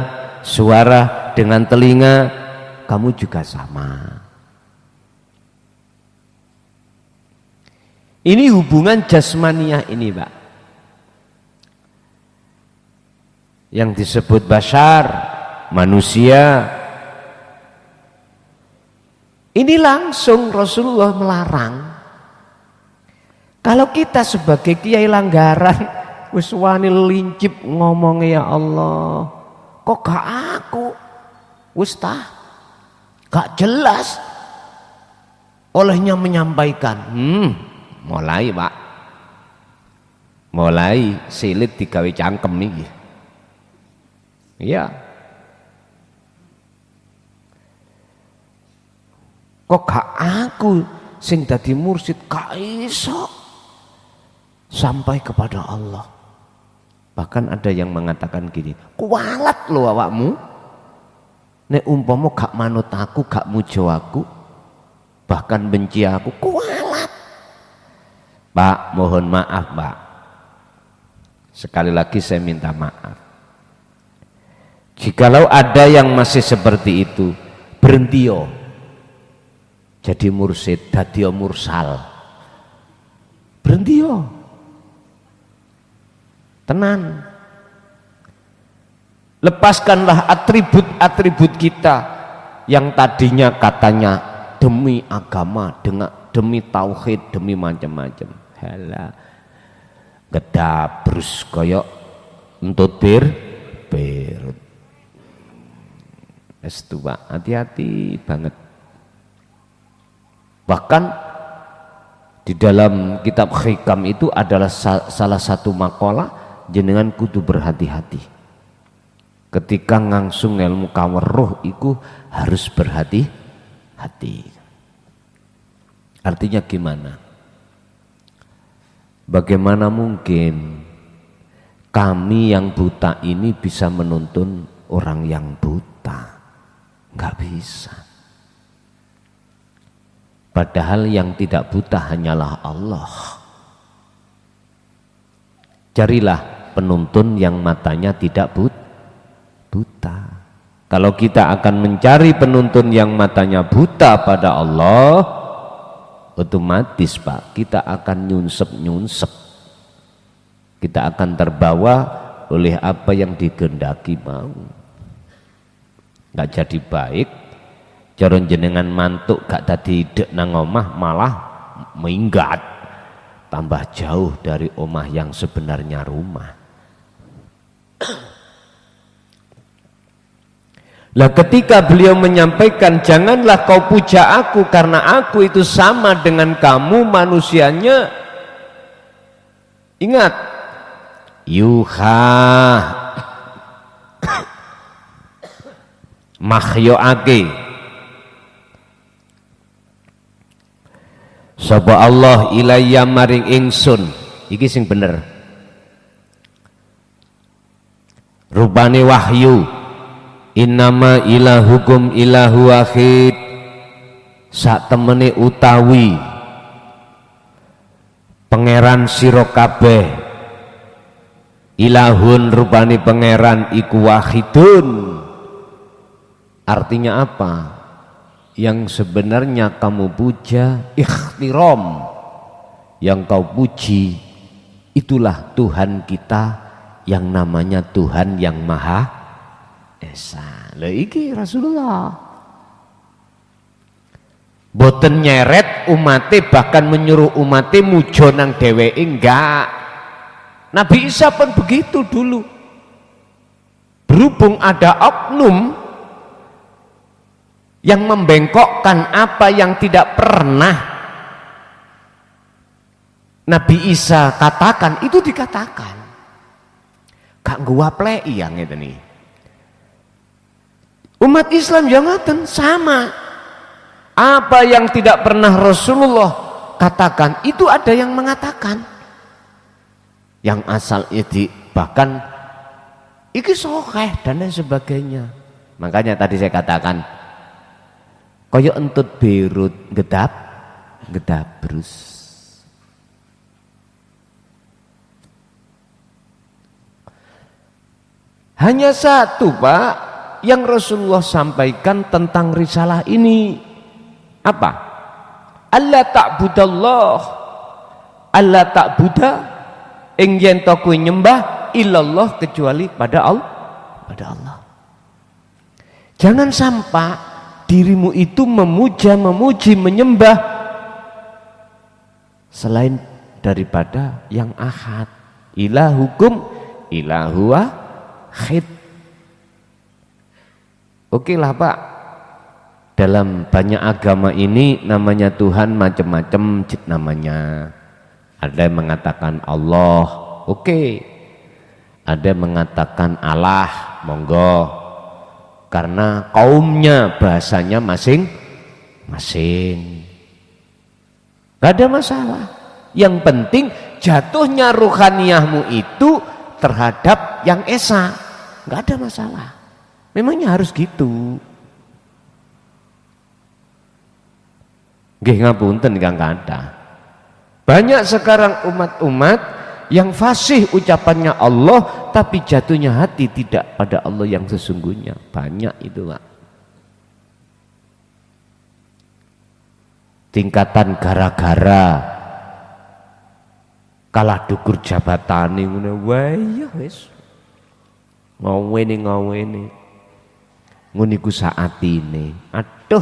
suara dengan telinga, kamu juga sama. Ini hubungan jasmaniah ini, Pak. Yang disebut bashar, manusia. Ini langsung Rasulullah melarang. Kalau kita sebagai kiai langgaran, wis wani lincip ngomongnya ya Allah, kok gak aku? Wis tah, gak jelas. Olehnya menyampaikan, mulai Pak, mulai silit digawe cangkem iki. Iya. Kok gak aku sing dadi mursyid, gak iso sampai kepada Allah. Bahkan ada yang mengatakan gini, kualat lo awakmu, nek umpama gak manut aku, gak mujo aku, bahkan benci aku, kualat. Pak, mohon maaf Pak, sekali lagi saya minta maaf. Jikalau ada yang masih seperti itu, berhenti yo, jadi mursyid, dadi mursal, berhenti yo. Tenan. Lepaskanlah atribut-atribut kita yang tadinya katanya demi agama, demi tauhid, demi macam-macam. Halah. Gedabrus koyok entut berut. Pak, hati-hati banget. Bahkan di dalam kitab Hikam itu adalah salah satu makalah jenengan kudu berhati-hati. Ketika ngangsung ilmu kaweruh iku harus berhati-hati. Artinya gimana? Bagaimana mungkin kami yang buta ini bisa menuntun orang yang buta? Enggak bisa. Padahal yang tidak buta hanyalah Allah. Carilah penuntun yang matanya tidak buta. Kalau kita akan mencari penuntun yang matanya buta pada Allah, otomatis Pak, kita akan nyunsep. Kita akan terbawa oleh apa yang dikehendaki mau. Nggak jadi baik, jaron jenengan mantuk gak tadi dek nang omah malah minggat, tambah jauh dari omah yang sebenarnya rumah. Lah ketika beliau menyampaikan janganlah kau puja aku karena aku itu sama dengan kamu manusianya, ingat yuha makhyoake sapa Allah ilayya maring ingsun, iki sing bener rupane wahyu, innama ilahukum ilahu wahid, sak temene utawi pangeran sira kabeh, ilahun rupane pangeran iku wahidun. Artinya apa? Yang sebenarnya kamu puja ikhtiram, yang kau puji itulah Tuhan kita yang namanya Tuhan yang Maha Esa. Lha iki Rasulullah boten nyeret umate, bahkan menyuruh umate mujo nang dheweke, enggak. Nabi Isa pun begitu dulu. Berhubung ada oknum yang membengkokkan apa yang tidak pernah Nabi Isa katakan, itu dikatakan gak guaplei yang itu nih. Umat Islam jangan sama, apa yang tidak pernah Rasulullah katakan itu ada yang mengatakan, yang asal itu bahkan iki sokeh dan lain sebagainya. Makanya tadi saya katakan kaya entut berut gedabrus. Hanya satu Pak yang Rasulullah sampaikan tentang risalah ini, apa? Allah ta'budallah, Allah ta'buda ing yen to kowe nyembah illallah kecuali pada Allah. Jangan sampai dirimu itu memuji, menyembah selain daripada yang ahad. Ilahukum ilahu wahid. Oke lah Pak, dalam banyak agama ini namanya Tuhan macam-macam namanya. Ada yang mengatakan Allah, oke. Ada yang mengatakan Allah, monggo. Karena kaumnya bahasanya masing-masing, gak ada masalah. Yang penting jatuhnya ruhaniyahmu itu terhadap yang esa, gak ada masalah. Memangnya harus gitu. Nggih ngapunten Kang Kata. Banyak sekarang umat-umat yang fasih ucapannya Allah tapi jatuhnya hati tidak pada Allah yang sesungguhnya. Banyak itu Pak. Tingkatan gara-gara kalah dukur jabatane ngene wae ya wis ngawene ngono iku saatine. Aduh,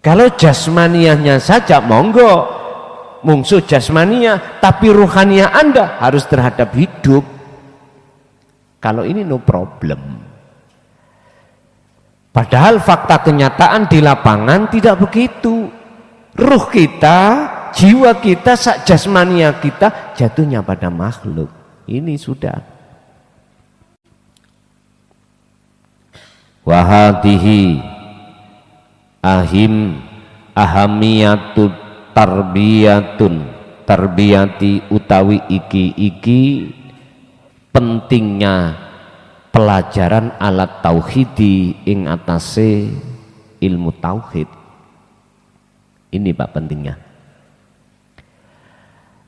kalau jasmaniahnya saja monggo mungsuh jasmaniah, tapi ruhaniah Anda harus terhadap hidup. Kalau ini no problem. Padahal fakta kenyataan di lapangan tidak begitu. Ruh kita, jiwa kita, sak jasmania kita jatuhnya pada makhluk. Ini sudah. Wahadihi ahamiyatut tarbiyati utawi iki pentingnya pelajaran alat tauhidi ing atase ilmu tauhid. Ini Pak pentingnya.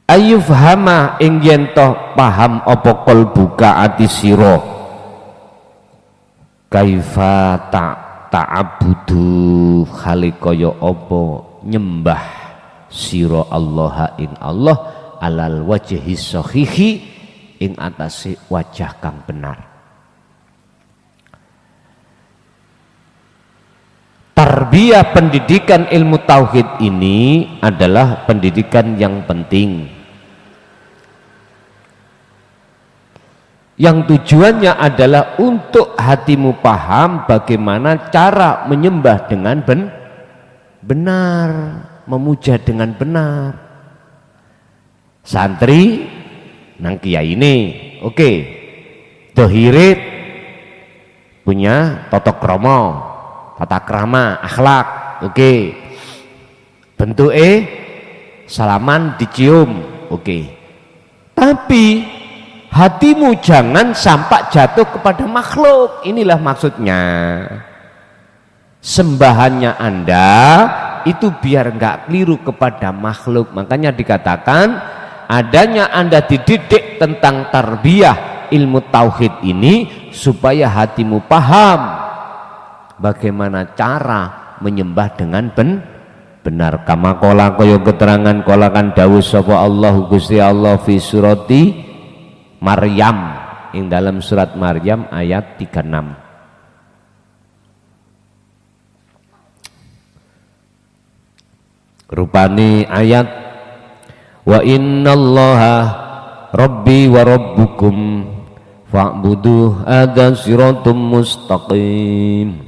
Ayufhama ing yen toh paham apa qalbuka ati sira kaifa ta'abudu khalikaya apa nyembah sira Allah ing Allah alal wajhi sahihi ing atase wajah kang benar. Tarbiyah pendidikan ilmu tauhid ini adalah pendidikan yang penting, yang tujuannya adalah untuk hatimu paham bagaimana cara menyembah dengan benar, memuja dengan benar. Santri nang kiai ini oke, dohirit punya tata krama, tata krama, akhlak, oke. Bentuke salaman dicium, oke. Tapi hatimu jangan sampai jatuh kepada makhluk. Inilah maksudnya. Sembahannya Anda itu biar enggak keliru kepada makhluk. Makanya dikatakan adanya Anda dididik tentang tarbiyah ilmu tauhid ini supaya hatimu paham bagaimana cara menyembah dengan benar. Kama kola kaya keterangan kola kan dawuh sapa Allah Gusti Allah fi surati Maryam ing dalam surat Maryam ayat 36. Rupane ayat wa innallaha rabbi wa rabbukum fa'buduh ada siratum mustaqim.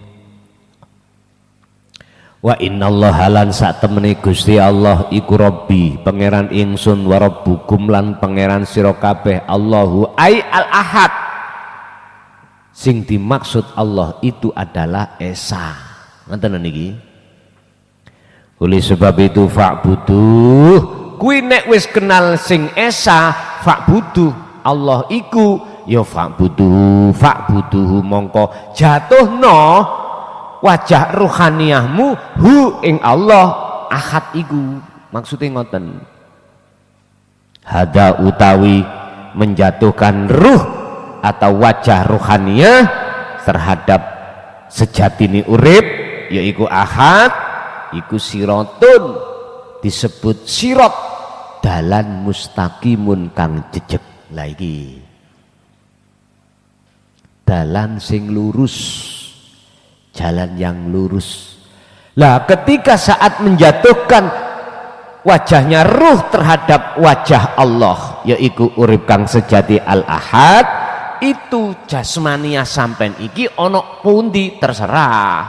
Wa innallaha lan sak temene Gusti Allah iku Rabbi pangeran ingsun wa rabbukum lan pangeran sira kabeh Allahu ai al ahad. Sing dimaksud Allah itu adalah Esa. Ngoten niki. Oleh sebab itu fa'buduh, kuwi nek wis kenal sing Esa, fa'buduh Allah iku ya fa'buduh mongko jatuhno wajah ruhaniyahmu hu ing Allah ahad iku. Maksudnya ngoten, hada utawi menjatuhkan ruh atau wajah ruhaniyah terhadap sejatine urip yaiku ahad, iku sirotun, disebut sirot, dalan mustaqimun kang jejeg. Lagi dalan sing lurus, jalan yang lurus. Lah ketika saat menjatuhkan wajahnya ruh terhadap wajah Allah yaiku urip kang sejati al-ahad, itu jasmania sampean iki ono pundi terserah.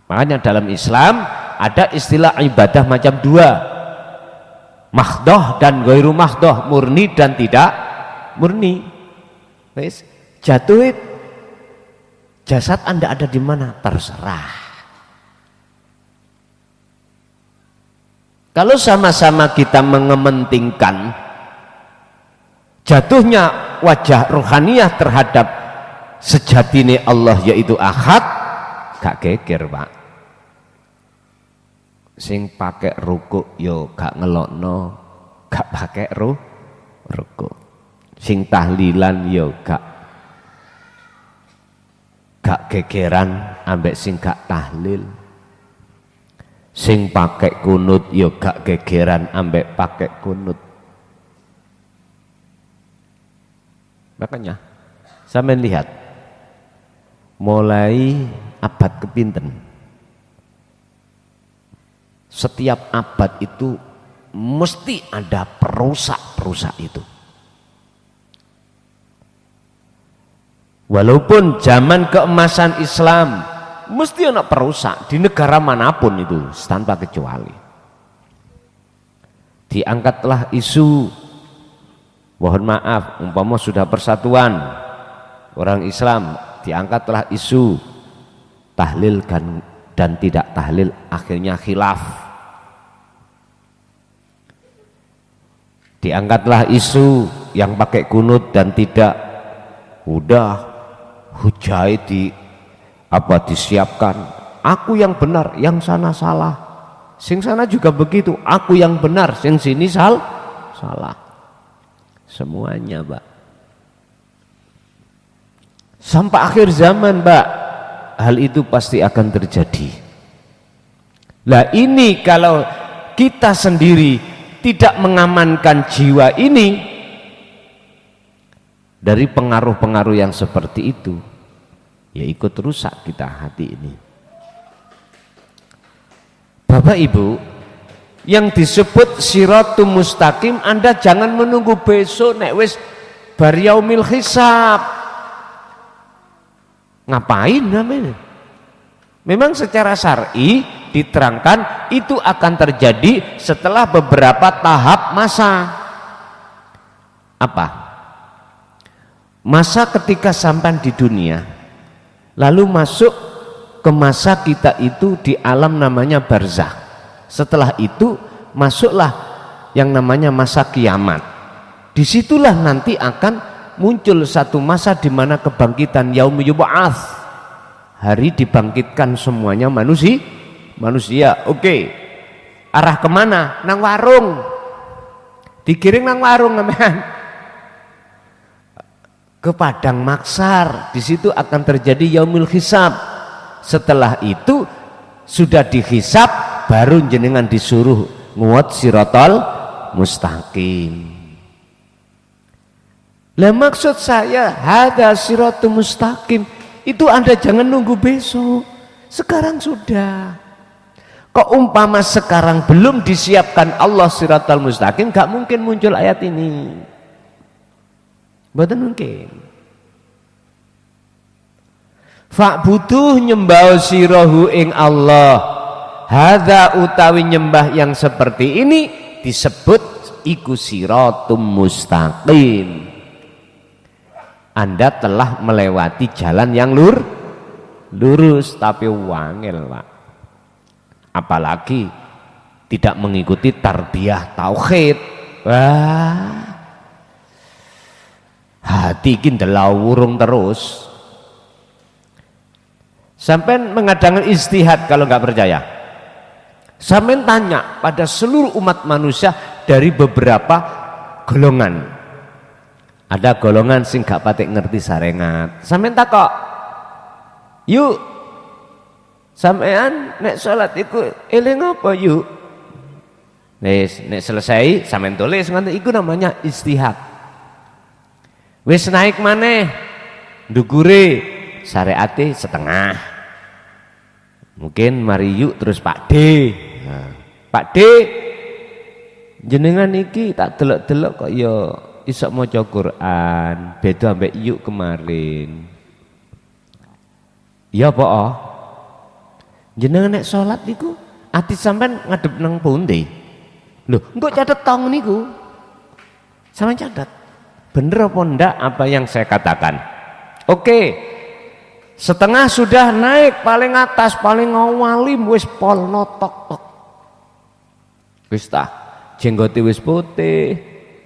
Makanya dalam Islam ada istilah ibadah macam dua, mahdoh dan ghairu mahdoh, murni dan tidak murni. Wis jatuh jasad Anda ada di mana terserah. Kalau sama-sama kita mengementingkan jatuhnya wajah ruhaniyah terhadap sejatine Allah yaitu ahad, gak geger Pak. Sing pakai rukuk yo gak ngelokno, gak pakai rukuk. Sing tahlilan yo gak gegeran ambek sing gak tahlil. Sing pakai kunut yo gak gegeran ambek pakai kunut. Makanya sampean lihat mulai abad kepinten, setiap abad itu mesti ada perusak itu. Walaupun zaman keemasan Islam mesti ada perusak di negara manapun itu tanpa kecuali. Diangkatlah isu, mohon maaf, umpama sudah persatuan orang Islam, diangkatlah isu tahlil dan tidak tahlil, akhirnya khilaf. Diangkatlah isu yang pakai kunut dan tidak, udah hujai disiapkan, aku yang benar, yang sana salah, sing sana juga begitu, aku yang benar, sing sini salah, semuanya Mbak. Sampai akhir zaman Mbak, hal itu pasti akan terjadi. Lah ini kalau kita sendiri tidak mengamankan jiwa ini dari pengaruh-pengaruh yang seperti itu, ya ikut rusak kita hati ini. Bapak Ibu, yang disebut siratul mustaqim, Anda jangan menunggu besok nek wis bar yaumil hisab. Ngapain namanya? Memang secara syar'i diterangkan itu akan terjadi setelah beberapa tahap masa. Apa? Masa ketika sampai di dunia, lalu masuk ke masa kita itu di alam namanya barzakh. Setelah itu masuklah yang namanya masa kiamat. Disitulah nanti akan muncul satu masa di mana kebangkitan yaum yub'ats, hari dibangkitkan semuanya manusia. Oke. Arah kemana? Nang warung. Dikirim nang warung namanya. Ke padang maksar, di situ akan terjadi yaumul hisab. Setelah itu sudah dihisab, baru jenengan disuruh nguat siratal mustaqim. Lah maksud saya hada siratul mustaqim itu Anda jangan nunggu besok, sekarang sudah. Kok umpama sekarang belum disiapkan Allah siratal mustaqim, gak mungkin muncul ayat ini. Mboten mungkin. Fa'buduh nyembah sirahu ing Allah. Hadza utawi nyembah yang seperti ini disebut iku siratum mustaqim. Anda telah melewati jalan yang lurus tapi wangil, Pak. Apalagi tidak mengikuti tarbiyah tauhid. Wah. Hati ini delawurung terus. Sampai mengadakan istihad kalau nggak percaya. Sampai tanya pada seluruh umat manusia dari beberapa golongan. Ada golongan sing gak patek ngerti sarengat. Sampai takok, yuk, sampean nek salat iku eling apa yuk? Nek selesai sampean tulis ngoten iku namanya istihad. Wis naik maneh ndukure syariate setengah, mungkin mari yuk terus Pak D. Nah, Pak D jenengan iki tak delok-delok kok ya iso maca Quran, beda ambek yuk kemarin. Ya apa oh? Jenengan nek salat niku ati sampean ngadep nang pundi? Lho, engko catet tong niku. Sampeyan catet. Bener apa enggak apa yang saya katakan? Oke, setengah sudah naik paling atas, paling ngawalim wis pol notok tok. Wis tah, jenggote wis putih,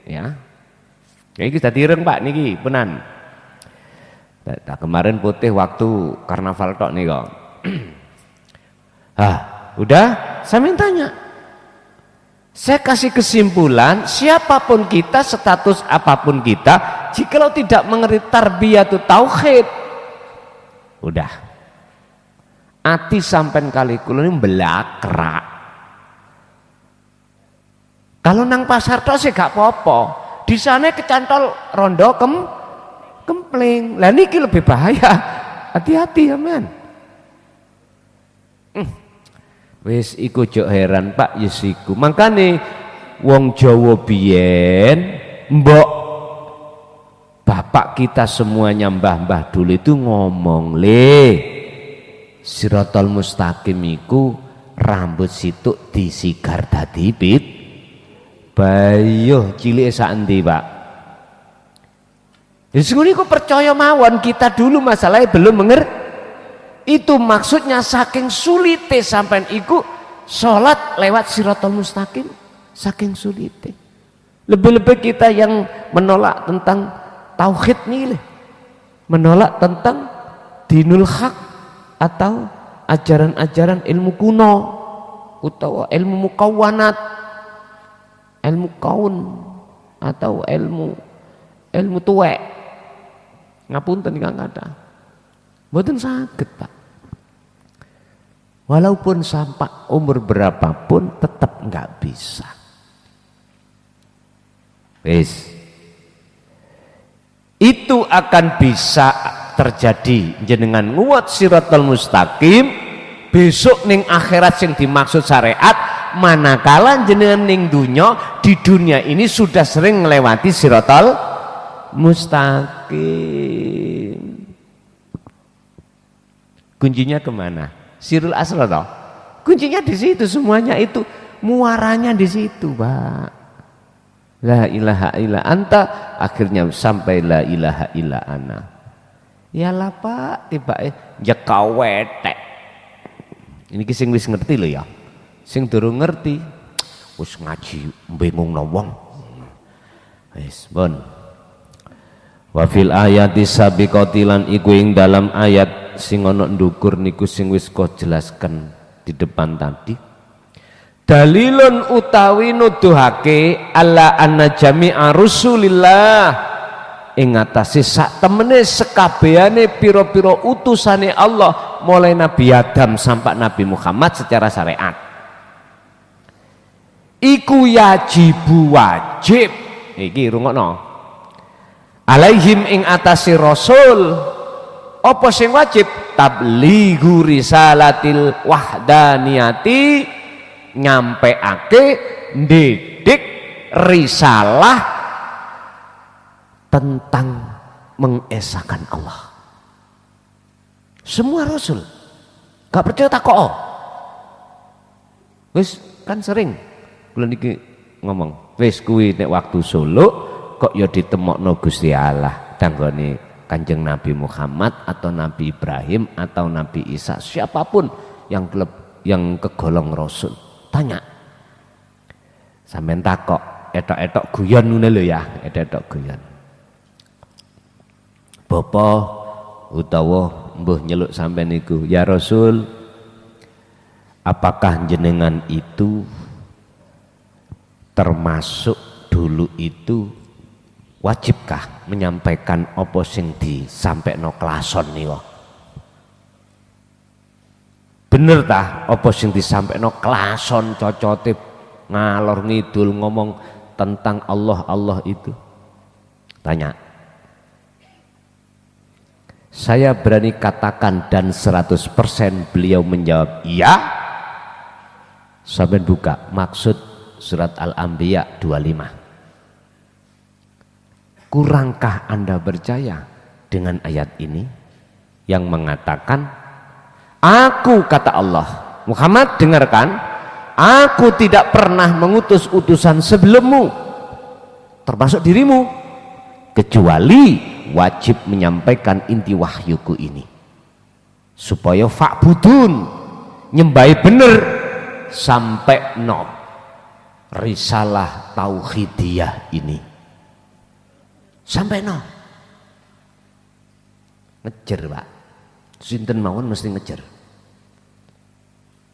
ya. Iki dadi ireng Pak niki, penan. Tak kemarin putih waktu karnaval tok nih kok. Udah, saya minta tanya. Saya kasih kesimpulan, siapapun kita, status apapun kita, jikalau tidak mengerti tarbiyatut tauhid, udah. Ati sampean kali kula ini belakrak. Kalau nang pasar tok sih gak apa-apa. Di sana kecantol rondo kempling. Lah niki lebih bahaya. Hati-hati ya men. Wis iku jok heran Pak Yusiku. Makane wong Jawa biyen mbok bapak kita semuanya mbah-mbah dulu itu ngomong Siratal mustaqim iku rambut situk disigar dadi pit. Bayuh cilik sak endi Pak? Wis niku percaya mawon kita dulu masalahnya belum mengerti. Itu maksudnya saking sulite sampean iku sholat lewat Siratal mustaqim, saking sulite. Lebih-lebih kita yang menolak tentang tauhid nih, menolak tentang dinul haq atau ajaran-ajaran ilmu kuno atau ilmu mukawwanat, ilmu kaun atau ilmu tuwek. Ngapunten Kang kata. Mboten saged Pak. Walaupun sampai umur berapapun tetap enggak bisa. Wis. Itu akan bisa terjadi jenengan nguwat Siratal mustaqim besok ning akhirat sing dimaksud syariat manakala jenengan ning dunya di dunia ini sudah sering melewati Siratal mustaqim. Kuncinya kemana? Sirul asra toh? Kuncinya di situ, semuanya itu muaranya di situ Pak. La ilaha illa anta, akhirnya sampai la ilaha illa ana. Ya lah Pak, tiba jekawetek. Ini sing wis ngerti lho ya. Sing durung ngerti wis ngaji bingung wong. Wis pun. Wa fil ayati sabiqatilan iku ing dalam ayat sing ana ndukur niku sing wis kok jelaskan di depan tadi. Dalilun utawi nuduhake alla anna jami'a rusulillah ing atase sak temene sekabehane pira-pira utusane Allah mulai Nabi Adam sampai Nabi Muhammad secara syariat iku wajib iki rungokno alaihim ing atase rasul apa sing wajib tablighu risalatil wahdaniyati nyampeake ndidik risalah tentang mengesahkan Allah. Semua rasul gak percaya takok. Wis kan sering kula niki ngomong wis kuwi nek waktu Solo kok ya ditemokno Gusti Allah danggone Kanjeng Nabi Muhammad atau Nabi Ibrahim atau Nabi Isa, siapapun yang kegolong rasul, tanya sampean takok etok-etok guyon ngene lho ya, etok-etok guyon bapa utawa mbuh nyeluk sampean niku, ya Rasul, apakah jenengan itu termasuk dulu itu wajibkah menyampaikan apa sing disampaikno klason niku? Bener tah apa sing disampaikno klason cocote ngalor ngidul ngomong tentang Allah itu? Tanya. Saya berani katakan dan 100% beliau menjawab iya. Sampai buka maksud surat Al-Anbiya 25. Kurangkah Anda percaya dengan ayat ini yang mengatakan, aku kata Allah, Muhammad dengarkan, aku tidak pernah mengutus utusan sebelummu, termasuk dirimu, kecuali wajib menyampaikan inti wahyuku ini, supaya fa'budun, nyembahi bener, sampai no risalah tauhidiyah ini. Sampai no ngejer Pak, sinten mawon mesti ngejer,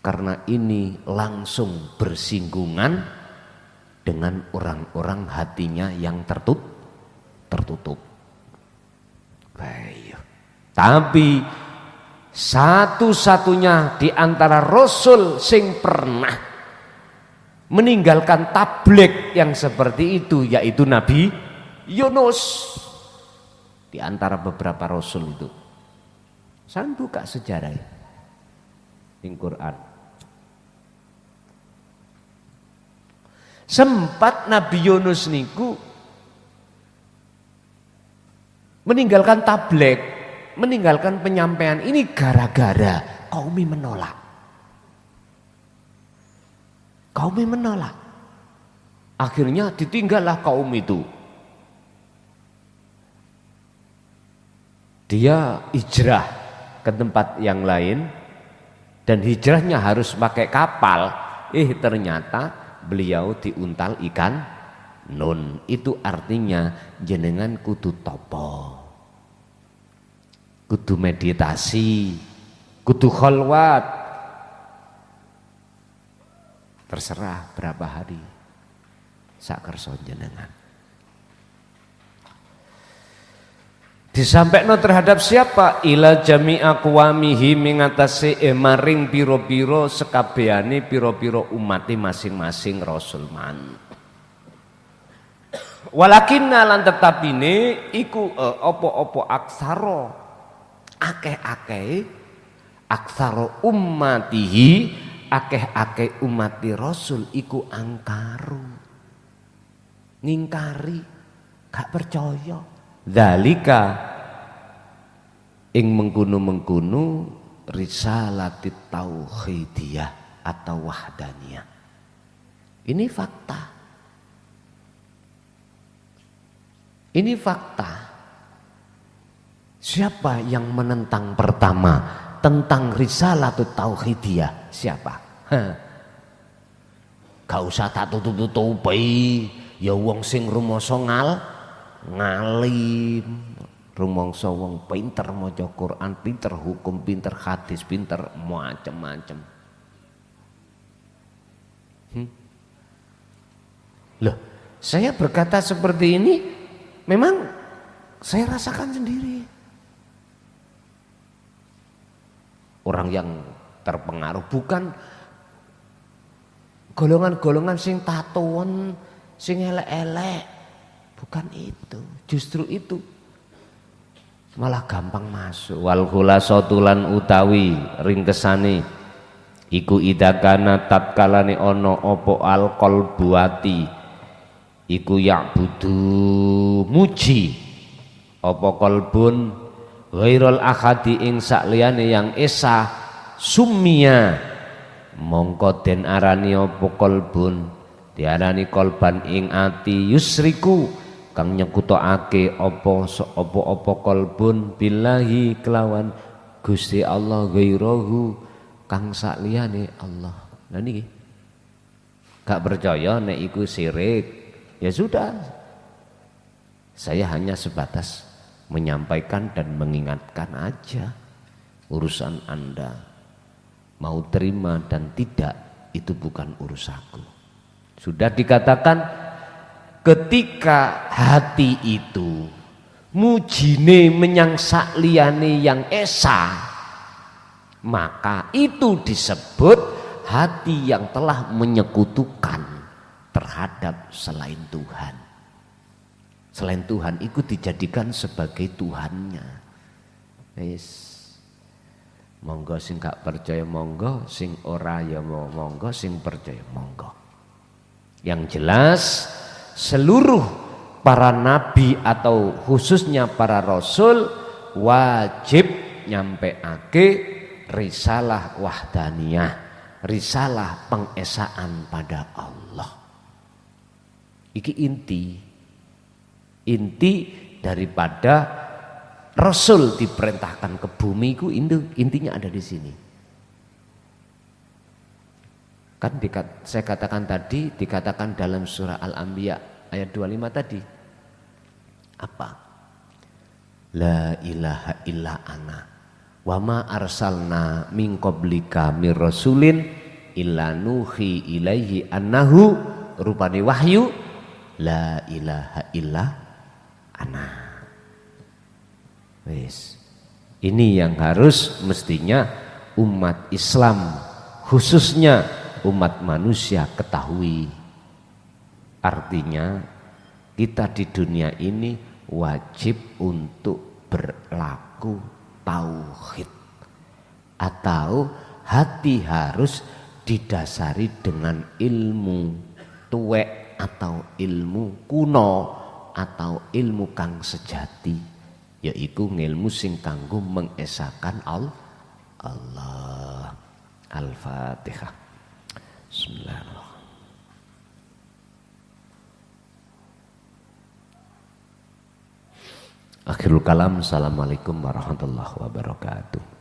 karena ini langsung bersinggungan dengan orang-orang hatinya yang tertutup. Baik. Tapi satu-satunya di antara rasul sing pernah meninggalkan tabligh yang seperti itu, yaitu Nabi Yunus. Di antara beberapa rasul itu. Saya buka sejarah di Quran. Sempat Nabi Yunus niku meninggalkan tabligh, meninggalkan penyampaian ini gara-gara kaumnya menolak. Kaumnya menolak. Akhirnya ditinggallah kaum itu. Dia hijrah ke tempat yang lain dan hijrahnya harus pakai kapal. Ternyata beliau diuntal ikan nun. Itu artinya jenengan kudu topo, kudu meditasi, kudu khalwat. Terserah berapa hari sakerso jenengan. Disampaikan terhadap siapa? Ila jami'a qawamihi mengatasi maring piro-piro sekabehane piro-piro umati masing-masing rasul man. Walakinna lan tetapine iku opo-opo aksaro akeh-akeh aksaro ummatihi akeh-akeh umati rasul iku angkaru ngingkari, gak percaya. Dzalika ing mengkono-mengkono risalatit tauhidiyah atau wahdaniyah. Ini fakta. Ini fakta. Siapa yang menentang pertama tentang risalatut tauhidiyah? Siapa? Gak usah tak tutup-tutupi. Ya wong sing rumoso ngalim, rumangsa wong pinter maca Quran, pinter hukum, pinter hadis, pinter macem-macem. Loh, saya berkata seperti ini memang saya rasakan sendiri. Orang yang terpengaruh bukan golongan-golongan sing tatoan, sing elek-elek. Bukan itu, justru itu malah gampang masuk. Wal khulasatu lan utawi ringkesane iku idakana tatkalane ono opo al qalbu ati iku ya'budu muji opo qalbun ghairul ahadi ing sakliyane yang esa sumia mongko den arani opo qalbun diarani kolban ing ati yusriku kang nyekutokake apa kolbun billahi kelawan Gusti Allah ghairahu kang sakliyane Allah. Lah niki gak percaya nek iku syirik, ya sudah. Saya hanya sebatas menyampaikan dan mengingatkan aja. Urusan Anda mau terima dan tidak itu bukan urusanku. Sudah dikatakan ketika hati itu mujine menyang sakliyane yang esa, maka itu disebut hati yang telah menyekutukan terhadap selain Tuhan. Selain Tuhan itu dijadikan sebagai Tuhannya. Yes. Monggo sing gak percaya monggo, sing ora ya monggo, sing percaya monggo. Yang jelas seluruh para nabi atau khususnya para rasul wajib nyampeake risalah wahdaniyah, risalah pengesaan pada Allah. Iki inti daripada rasul diperintahkan ke bumi itu intinya ada di sini. Kan saya katakan tadi, dikatakan dalam surah Al-Anbiya ayat 25 tadi. Apa? La ilaha illa ana wa ma arsalna min qablika mir rasulin illa nuhi ilaihi annahu rupane wahyu la ilaha illa ana. Wis. Ini yang harus mestinya umat Islam khususnya umat manusia ketahui. Artinya kita di dunia ini wajib untuk berlaku tauhid, atau hati harus didasari dengan ilmu tuwek atau ilmu kuno atau ilmu kang sejati, yaitu ilmu sing kanggo mengesahkan Allah. Al-Fatihah. Bismillahirrahmanirrahim. Akhirul kalam. Assalamualaikum warahmatullahi wabarakatuh.